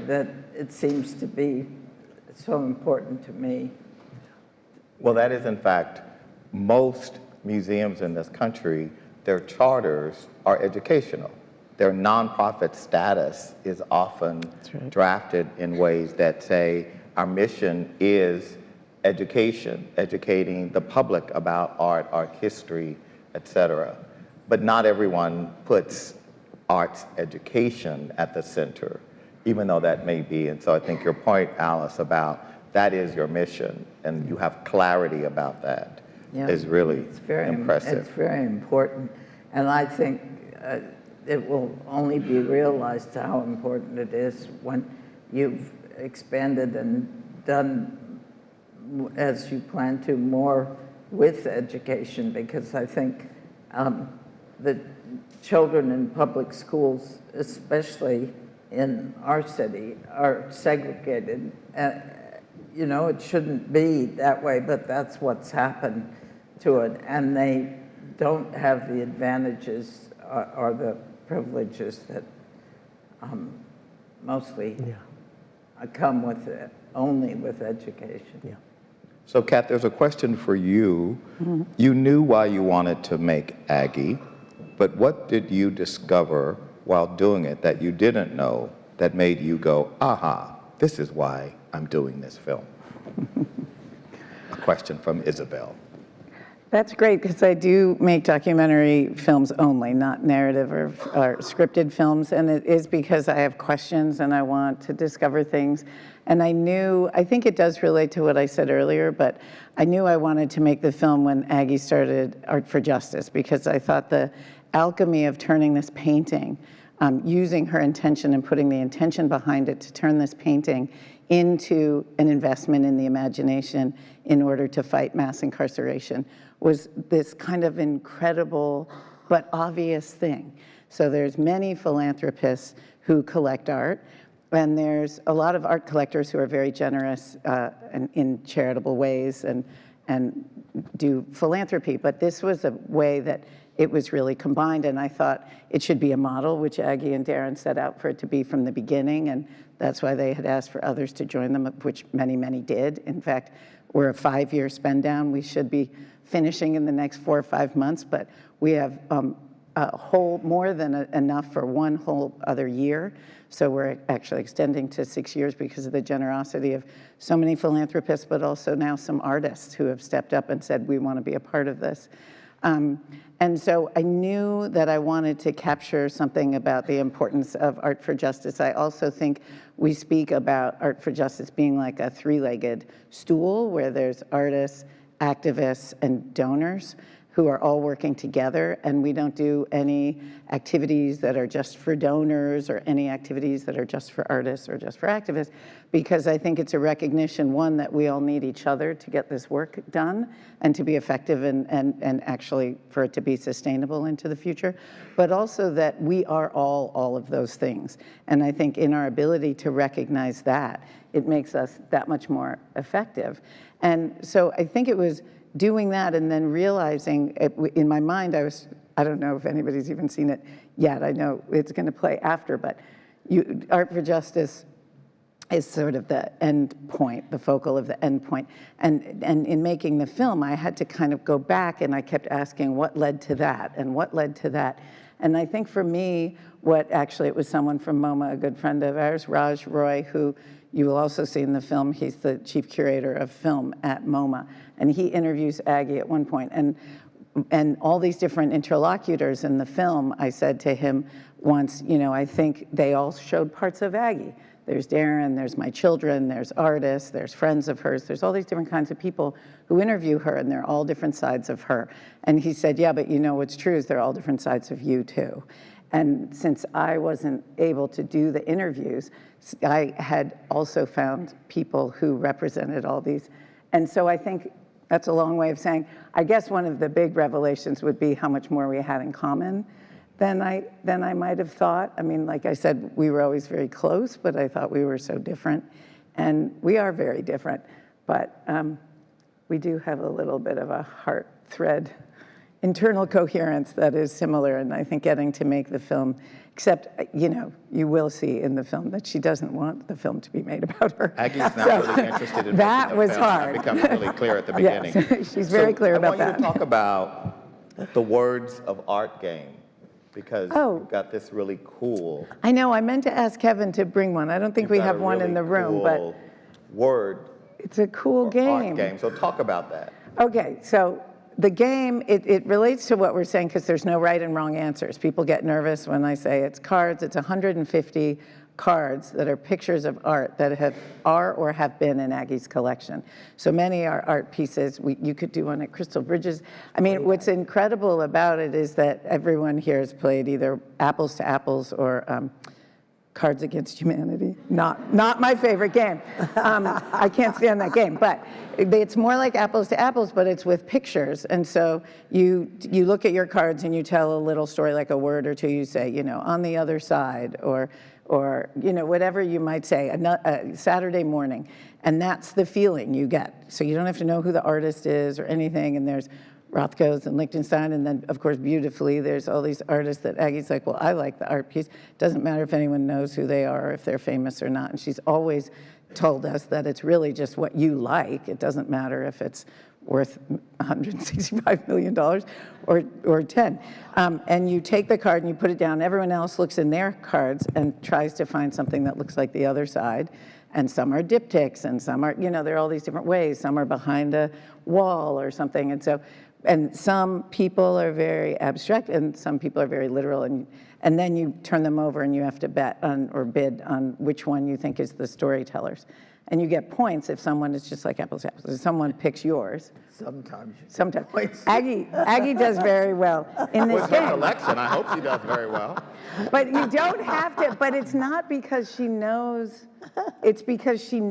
S4: that it seems to be so important to me.
S2: Well, that is in fact, most museums in this country, their charters are educational. Their nonprofit status is often drafted in ways that say our mission is education, educating the public about art, art history, etc. But not everyone puts arts education at the center, even though that may be. And so I think your point, Alice, about that is your mission, and you have clarity about that, is really impressive.
S4: It's very important. And I think it will only be realized how important it is when you've expanded and done, as you plan to, more with education, because I think the children in public schools, especially in our city, are segregated. You know, it shouldn't be that way, but that's what's happened to it. And they don't have the advantages or the privileges that mostly come with it, only with education.
S2: So, Kat, there's a question for you. You knew why you wanted to make Aggie, but what did you discover while doing it that you didn't know that made you go, aha, this is why I'm doing this film? A question from Isabel.
S5: That's great, because I do make documentary films only, not narrative or scripted films, and it is because I have questions and I want to discover things. And I think it does relate to what I said earlier, but I knew I wanted to make the film when Aggie started Art for Justice, because I thought the alchemy of turning this painting, using her intention and putting the intention behind it to turn this painting into an investment in the imagination in order to fight mass incarceration, was this kind of incredible but obvious thing. So there's many philanthropists who collect art, and there's a lot of art collectors who are very generous in charitable ways and do philanthropy. But this was a way that it was really combined, and I thought it should be a model, which Aggie and Darren set out for it to be from the beginning, and that's why they had asked for others to join them, which many, many did. In fact, we're a 5-year spend down. We should be finishing in the next 4 or 5 months, but we have a whole, more than enough for one whole other year. So we're actually extending to 6 years because of the generosity of so many philanthropists, but also now some artists who have stepped up and said, we want to be a part of this. And so I knew that I wanted to capture something about the importance of Art for Justice. I also think we speak about Art for Justice being like a three-legged stool where there's artists, activists, and donors who are all working together, and we don't do any activities that are just for donors or any activities that are just for artists or just for activists, because I think it's a recognition, one, that we all need each other to get this work done and to be effective and actually for it to be sustainable into the future, but also that we are all of those things. And I think in our ability to recognize that, it makes us that much more effective. And so I think it was doing that and then realizing, in my mind, I don't know if anybody's even seen it yet. I know it's going to play after, but Art for Justice is sort of the end point, the focal of the end point. And in making the film, I had to kind of go back, and I kept asking what led to that and what led to that. And I think for me, it was someone from MoMA, a good friend of ours, Raj Roy, who you will also see in the film. He's the chief curator of film at MoMA. And he interviews Aggie at one point. And all these different interlocutors in the film, I said to him once, I think they all showed parts of Aggie. There's Darren, there's my children, there's artists, there's friends of hers, there's all these different kinds of people who interview her, and they're all different sides of her. And he said, yeah, but what's true is they're all different sides of you too. And since I wasn't able to do the interviews, I had also found people who represented all these. And so I think that's a long way of saying, I guess one of the big revelations would be how much more we had in common than I might have thought. I mean, like I said, we were always very close, but I thought we were so different. And we are very different, but we do have a little bit of a heart thread, internal coherence that is similar, and I think getting to make the film, except, you know, you will see in the film that she doesn't want the film to be made about her.
S2: Aggie's not really interested in
S5: that
S2: making a
S5: was
S2: film.
S5: hard.
S2: That becomes really clear at the beginning.
S5: Yes, she's very clear about that.
S2: I want you to talk about the Words of Art game, because you've got this really cool.
S5: I know, I meant to ask Kevin to bring one. I don't think we have one in the room, but
S2: word.
S5: It's a cool
S2: art
S5: game.
S2: game. So talk about that.
S5: Okay, so the game, it relates to what we're saying because there's no right and wrong answers. People get nervous when I say it's cards. It's 150 cards that are pictures of art that are or have been in Aggie's collection. So many are art pieces. You could do one at Crystal Bridges. I mean, what's incredible about it is that everyone here has played either Apples to Apples or Cards Against Humanity. Not my favorite game. I can't stand that game, but it's more like Apples to Apples, but it's with pictures. And so you look at your cards and you tell a little story, like a word or two. You say, you know, on the other side, or you know, whatever you might say, a Saturday morning. And that's the feeling you get. So you don't have to know who the artist is or anything, and there's Rothko's and Lichtenstein, and then, of course, beautifully, there's all these artists that Aggie's like, well, I like the art piece. Doesn't matter if anyone knows who they are, or if they're famous or not. And she's always told us that it's really just what you like. It doesn't matter if it's worth $165 million or 10. And you take the card and you put it down. Everyone else looks in their cards and tries to find something that looks like the other side. And some are diptychs, and some are, you know, there are all these different ways. Some are behind a wall or something. And so, and some people are very abstract, and some people are very literal. And then you turn them over, and you have to bet on or bid on which one you think is the storyteller's. And you get points if someone is just like Apples to Apples. If someone picks yours.
S4: Sometimes.
S5: Aggie does very well in this
S2: With
S5: game.
S2: her collection, I hope she does very well.
S5: But you don't have to, but it's not because she knows, it's because she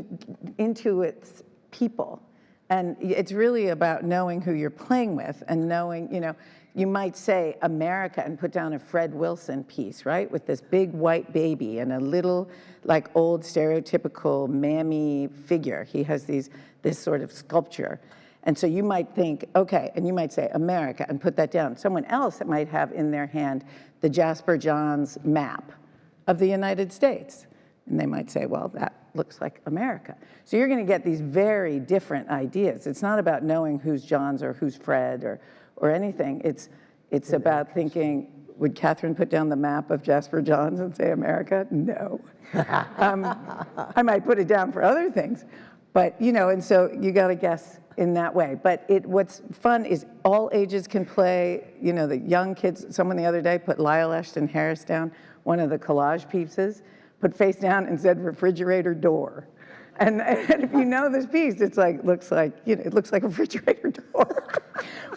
S5: intuits people. And it's really about knowing who you're playing with and knowing, you know, you might say America and put down a Fred Wilson piece, right? With this big white baby and a little, like, old stereotypical mammy figure. He has this sort of sculpture. And so you might think, okay, and you might say America and put that down. Someone else might have in their hand the Jasper Johns map of the United States. And they might say, well, that looks like America. So you're going to get these very different ideas. It's not about knowing who's Johns or who's Fred or anything. It's about thinking, would Catherine put down the map of Jasper Johns and say America? No. I might put it down for other things. But, you know, and so you got to guess in that way. But what's fun is all ages can play. You know, the young kids, someone the other day put Lyle Ashton Harris down, one of the collage pieces, put face down and said refrigerator door. And if you know this piece, it's like, looks like, you know, it looks like a refrigerator door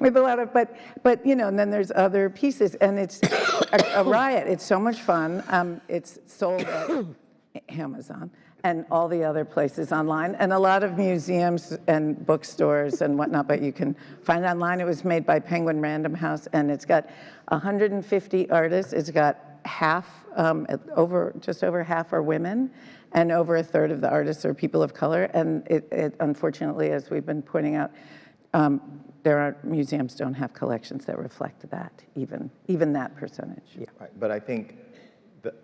S5: with a lot of, but you know, and then there's other pieces, and it's a riot. It's so much fun. It's sold at Amazon and all the other places online, and a lot of museums and bookstores and whatnot, but you can find it online. It was made by Penguin Random House, and it's got 150 artists. It's got just over half are women, and over a third of the artists are people of color. And it unfortunately, as we've been pointing out, museums don't have collections that reflect that, even that percentage.
S2: Yeah. Right. But I think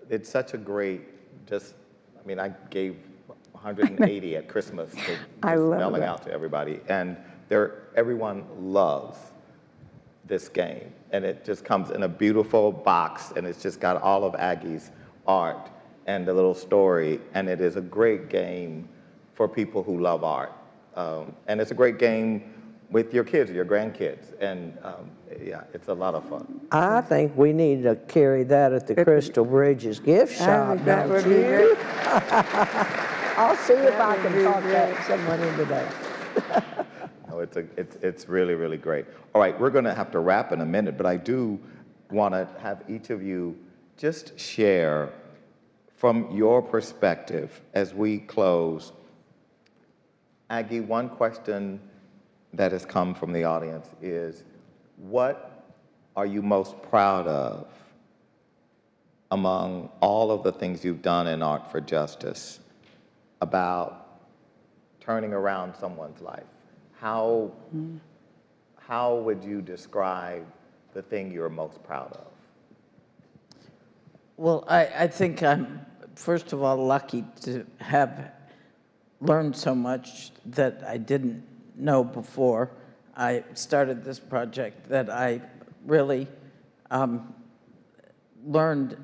S2: it's such a great, I mean, I gave 180 at Christmas,
S5: I love
S2: mailing
S5: that.
S2: out to everybody, and everyone loves this game, and it just comes in a beautiful box, and it's just got all of Aggie's art and the little story, and it is a great game for people who love art, and it's a great game with your kids or your grandkids, and yeah, it's a lot of fun.
S3: I think we need to carry that at the Crystal Bridges gift shop.
S5: That
S3: don't
S5: would be
S3: you?
S5: great.
S3: I'll see if I can talk someone into that.
S2: No, it's really, really great. All right, we're going to have to wrap in a minute, but I do want to have each of you just share from your perspective as we close. Aggie, one question that has come from the audience is, what are you most proud of among all of the things you've done in Art for Justice about turning around someone's life? How would you describe the thing you're most proud of?
S4: Well, I think I'm, first of all, lucky to have learned so much that I didn't know before I started this project, that I really learned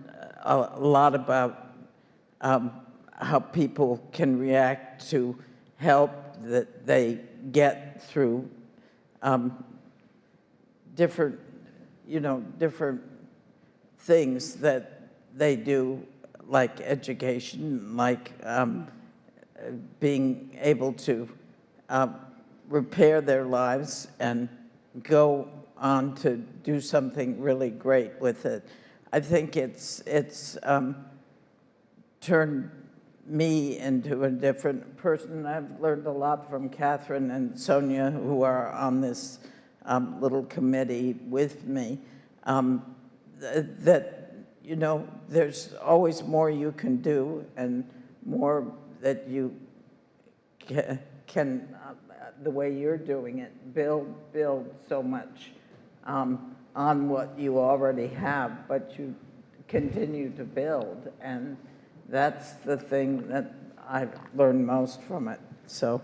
S4: a lot about how people can react to help that they get through different things that they do, like education, like being able to repair their lives and go on to do something really great with it. I think it's turned me into a different person. I've learned a lot from Catherine and Sonia, who are on this little committee with me, that, you know, there's always more you can do and more that you can the way you're doing it, build so much on what you already have, but you continue to build. And that's the thing that I've learned most from it. So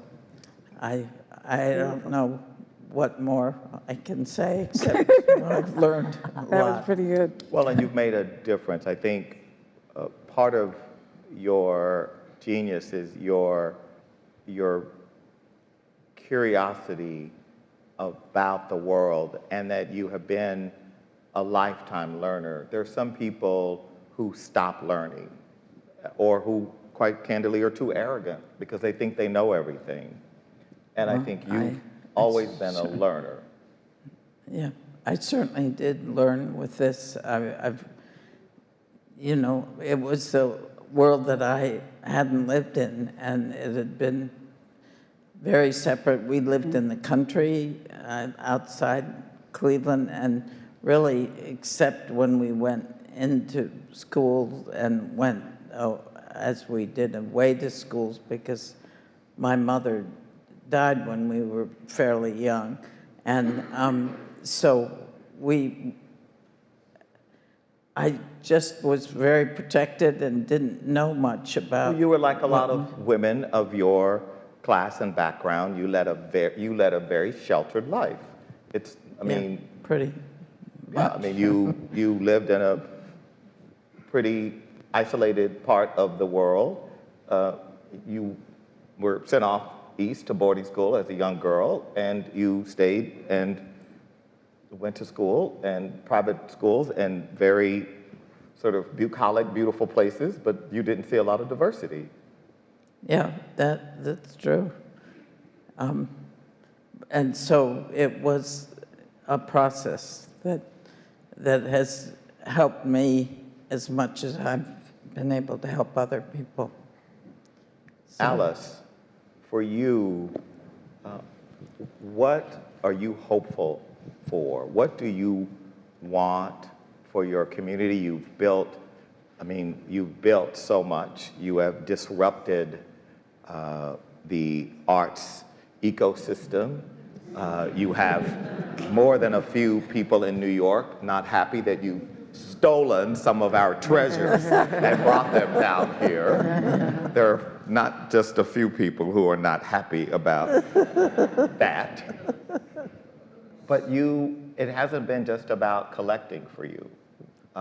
S4: I don't know what more I can say, except I've learned a lot.
S5: That was pretty good.
S2: Well, and you've made a difference. I think part of your genius is your curiosity about the world, and that you have been a lifetime learner. There are some people who stop learning, or who, quite candidly, are too arrogant because they think they know everything. And I think you've always been a learner.
S4: Yeah, I certainly did learn with this. You know, it was a world that I hadn't lived in, and it had been very separate. We lived in the country outside Cleveland, and really, except when we went into schools and went, as we did, away to schools, because my mother died when we were fairly young. And so I just was very protected and didn't know much about.
S2: You were like a lot of women of your class and background. You led a very sheltered life. I mean,
S4: pretty.
S2: Yeah, I mean, you lived in a pretty isolated part of the world. You were sent off east to boarding school as a young girl, and you stayed and went to school and private schools and very sort of bucolic, beautiful places, but you didn't see a lot of diversity.
S4: Yeah, that's true. And so it was a process that has helped me as much as I've been able to help other people. So.
S2: Alice, for you, what are you hopeful for? What do you want for your community? You've built so much. You have disrupted the arts ecosystem. You have more than a few people in New York not happy that you've stolen some of our treasures and brought them down here. There are not just a few people who are not happy about that. But it hasn't been just about collecting for you.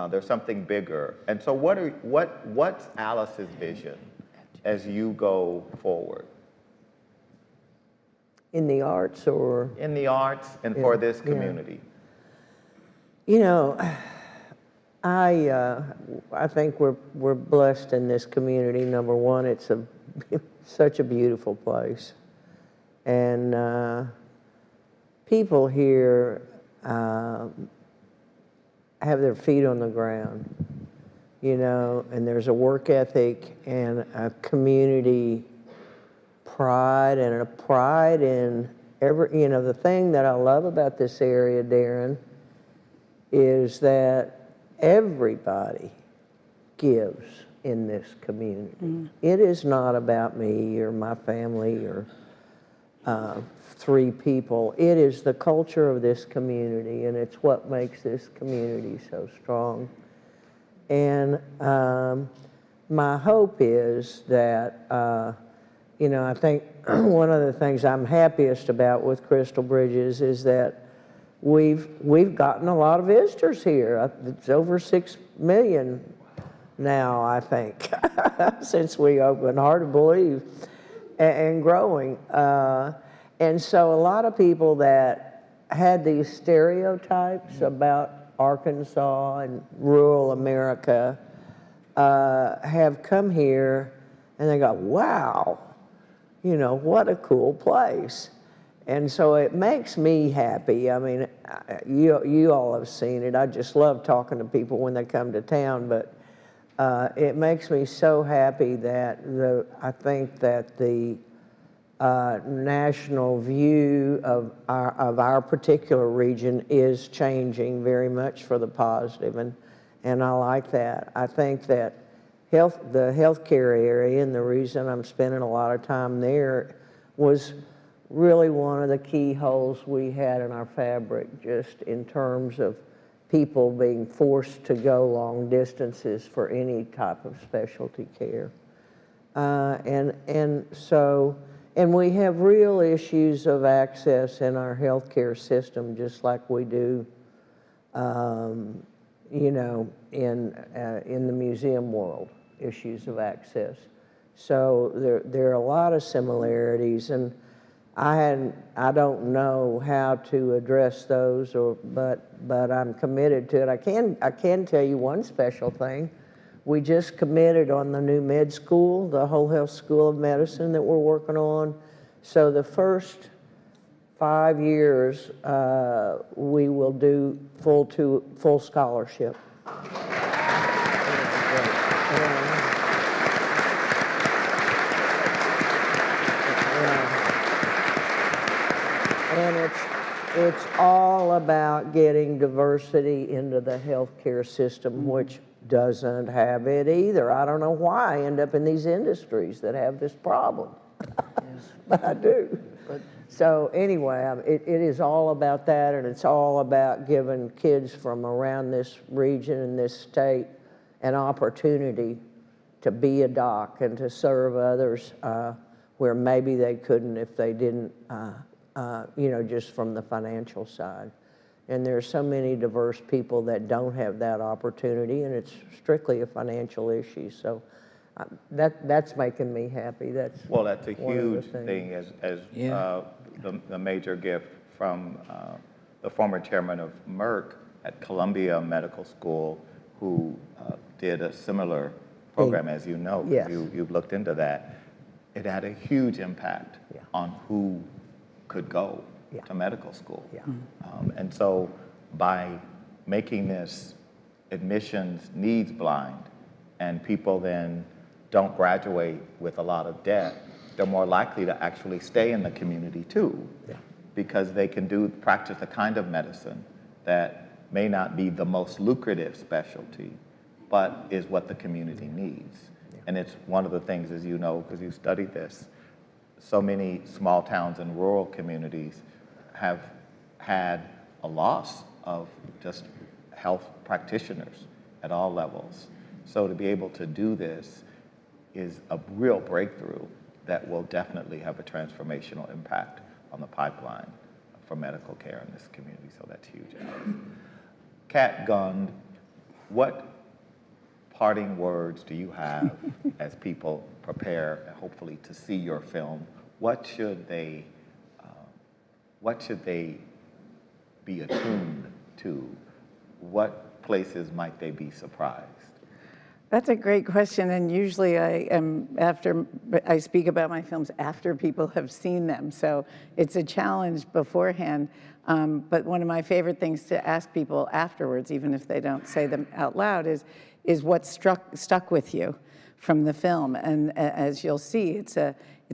S2: There's something bigger. And so what's Alice's vision as you go forward?
S3: In the arts or?
S2: In the arts and for this community.
S3: You know, I think we're blessed in this community. Number one, it's such a beautiful place. And people here have their feet on the ground. you know, and there's a work ethic and a community pride and a pride in you know, the thing that I love about this area, Darren, is that everybody gives in this community. It is not about me or my family or 3 people. It is the culture of this community, and it's what makes this community so strong. And my hope is that, you know, I think one of the things I'm happiest about with Crystal Bridges is that we've gotten a lot of visitors here. It's over 6 million now, I think, since we opened. Hard to believe, and growing. And so a lot of people that had these stereotypes about Arkansas and rural America have come here and they go, wow, you know, what a cool place. And so it makes me happy. I mean, you all have seen it. I just love talking to people when they come to town, but it makes me so happy that I think that the national view of our particular region is changing very much for the positive, and I like that. I think that the healthcare area, and the reason I'm spending a lot of time there, was really one of the key holes we had in our fabric, just in terms of people being forced to go long distances for any type of specialty care. And we have real issues of access in our healthcare system, just like we do, you know, in the museum world, issues of access. So there are a lot of similarities, and I don't know how to address those, but I'm committed to it. I can tell you one special thing. We just committed on the new med school, the Whole Health School of Medicine that we're working on. So the first 5 years, we will do full scholarship. And it's all about getting diversity into the healthcare system, which doesn't have it either. I don't know why I end up in these industries that have this problem, but I do. So anyway, it is all about that, and it's all about giving kids from around this region and this state an opportunity to be a doc and to serve others where maybe they couldn't if they didn't, you know, just from the financial side. And there's so many diverse people that don't have that opportunity, and it's strictly a financial issue. So that's making me happy. That's
S2: Well, that's a
S3: one of the
S2: huge thing, as the major gift from the former chairman of Merck at Columbia Medical School, who did a similar program, as you know.
S3: Yes.
S2: You've looked into that. It had a huge impact on who could go to medical school. And so by making this admissions needs blind, and people then don't graduate with a lot of debt, they're more likely to actually stay in the community too, because they can practice the kind of medicine that may not be the most lucrative specialty, but is what the community needs. And it's one of the things, as you know, because you studied this, so many small towns and rural communities have had a loss of just health practitioners at all levels. So to be able to do this is a real breakthrough that will definitely have a transformational impact on the pipeline for medical care in this community. So that's huge. Kat Gund, what parting words do you have as people prepare, hopefully, to see your film? What should they be attuned to? What places might they be surprised?
S5: That's a great question, and usually I speak about my films after people have seen them, so it's a challenge beforehand. But one of my favorite things to ask people afterwards, even if they don't say them out loud, is what stuck with you from the film. And as you'll see, it's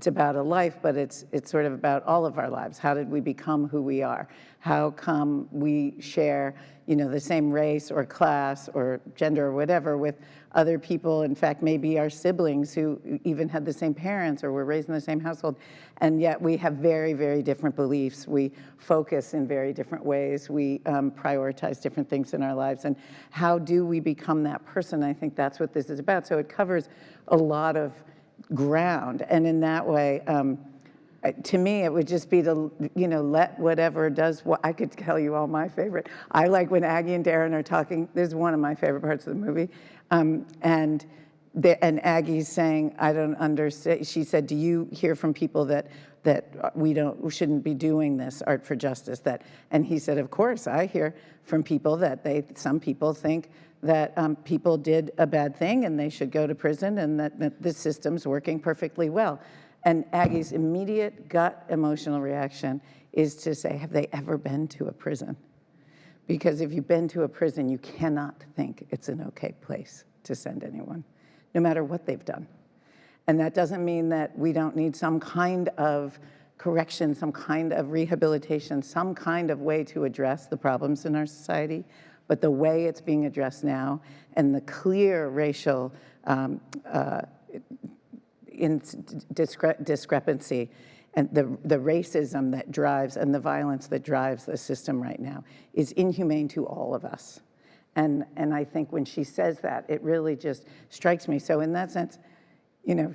S5: about a life, but it's sort of about all of our lives. How did we become who we are? How come we share, the same race or class or gender or whatever with other people, in fact, maybe our siblings who even had the same parents or were raised in the same household, and yet we have very, very different beliefs. We focus in very different ways. We prioritize different things in our lives. And how do we become that person? I think that's what this is about. So it covers a lot of ground. And in that way, to me, it would just be to, let whatever does what. I could tell you all my favorite. I like when Aggie and Darren are talking. This is one of my favorite parts of the movie. And Aggie's saying, I don't understand. She said, do you hear from people that we shouldn't be doing this Art for Justice? And he said, of course, I hear from people that some people think that people did a bad thing and they should go to prison, and that the system's working perfectly well. And Aggie's immediate gut emotional reaction is to say, have they ever been to a prison? Because if you've been to a prison, you cannot think it's an okay place to send anyone, no matter what they've done. And that doesn't mean that we don't need some kind of correction, some kind of rehabilitation, some kind of way to address the problems in our society. But the way it's being addressed now, and the clear racial discrepancy, and the racism that drives, and the violence that drives the system right now, is inhumane to all of us. And I think when she says that, it really just strikes me. So in that sense,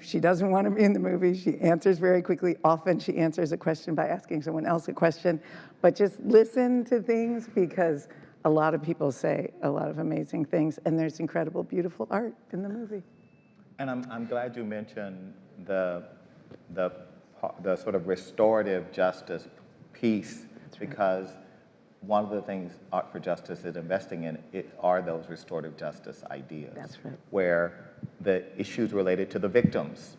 S5: she doesn't want to be in the movie. She answers very quickly. Often she answers a question by asking someone else a question. But just listen to things, because a lot of people say a lot of amazing things, and there's incredible, beautiful art in the movie.
S2: And I'm glad you mentioned the sort of restorative justice piece, because one of the things Art for Justice is investing in are those restorative justice ideas.
S3: That's right.
S2: Where the issues related to the victims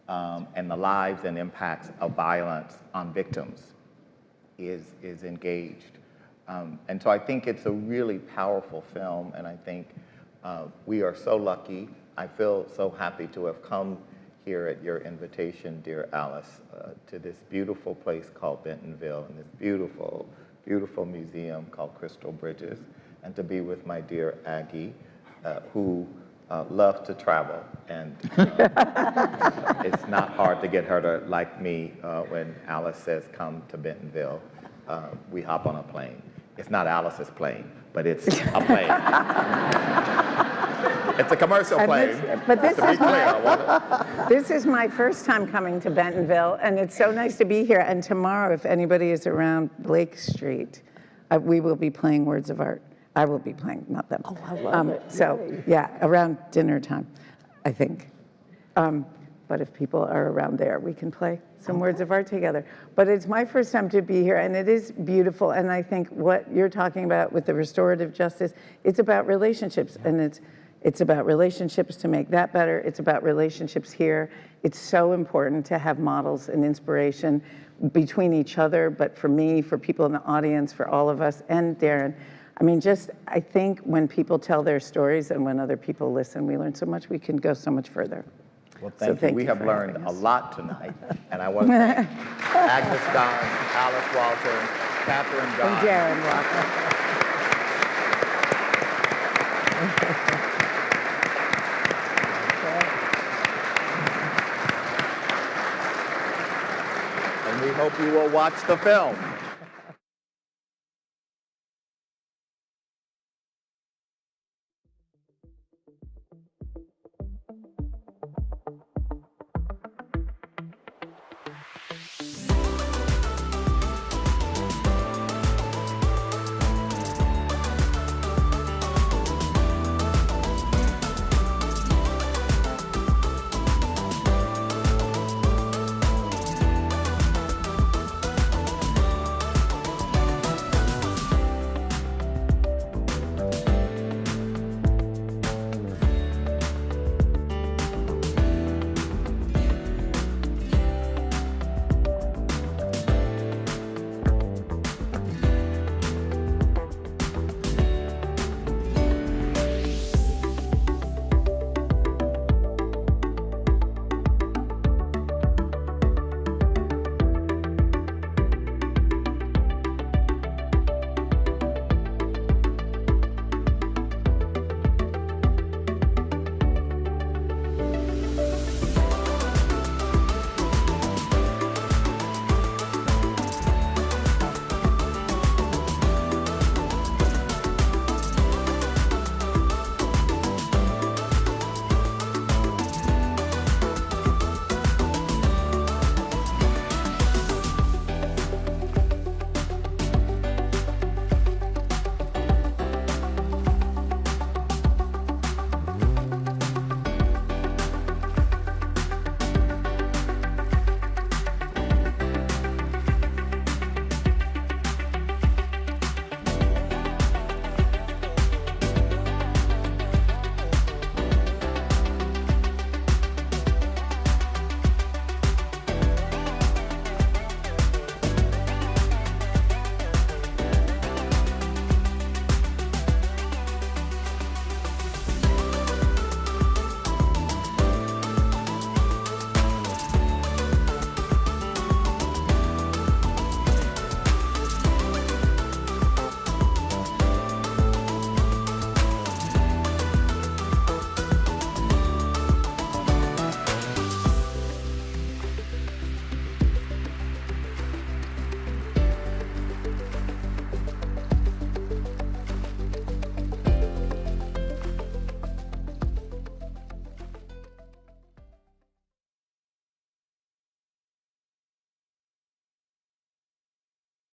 S2: and the lives and impacts of violence on victims is engaged. And so I think it's a really powerful film, and I think we are so lucky. I feel so happy to have come here at your invitation, dear Alice, to this beautiful place called Bentonville, and this beautiful, beautiful museum called Crystal Bridges, and to be with my dear Aggie, who loves to travel. And it's not hard to get her to like me when Alice says, come to Bentonville. We hop on a plane. It's not Alice's plane, but it's a plane. It's a commercial plane.
S5: This is my first time coming to Bentonville, and it's so nice to be here. And tomorrow, if anybody is around Blake Street, we will be playing Words of Art. I will be playing, not them.
S3: Oh, I love it.
S5: So, yeah, around dinner time, I think. But if people are around there, we can play some Words of Art together. But it's my first time to be here, and it is beautiful. And I think what you're talking about with the restorative justice, it's about relationships, and it's about relationships to make that better. It's about relationships here. It's so important to have models and inspiration between each other, but for me, for people in the audience, for all of us, and Darren. I mean, I think when people tell their stories and when other people listen, we learn so much. We can go so much further.
S2: Well, thank you. We have learned a lot tonight, and I want to thank Agnes Don, Alice Walton, Catherine Don,
S5: and Darren Walker.
S2: And we hope you will watch the film.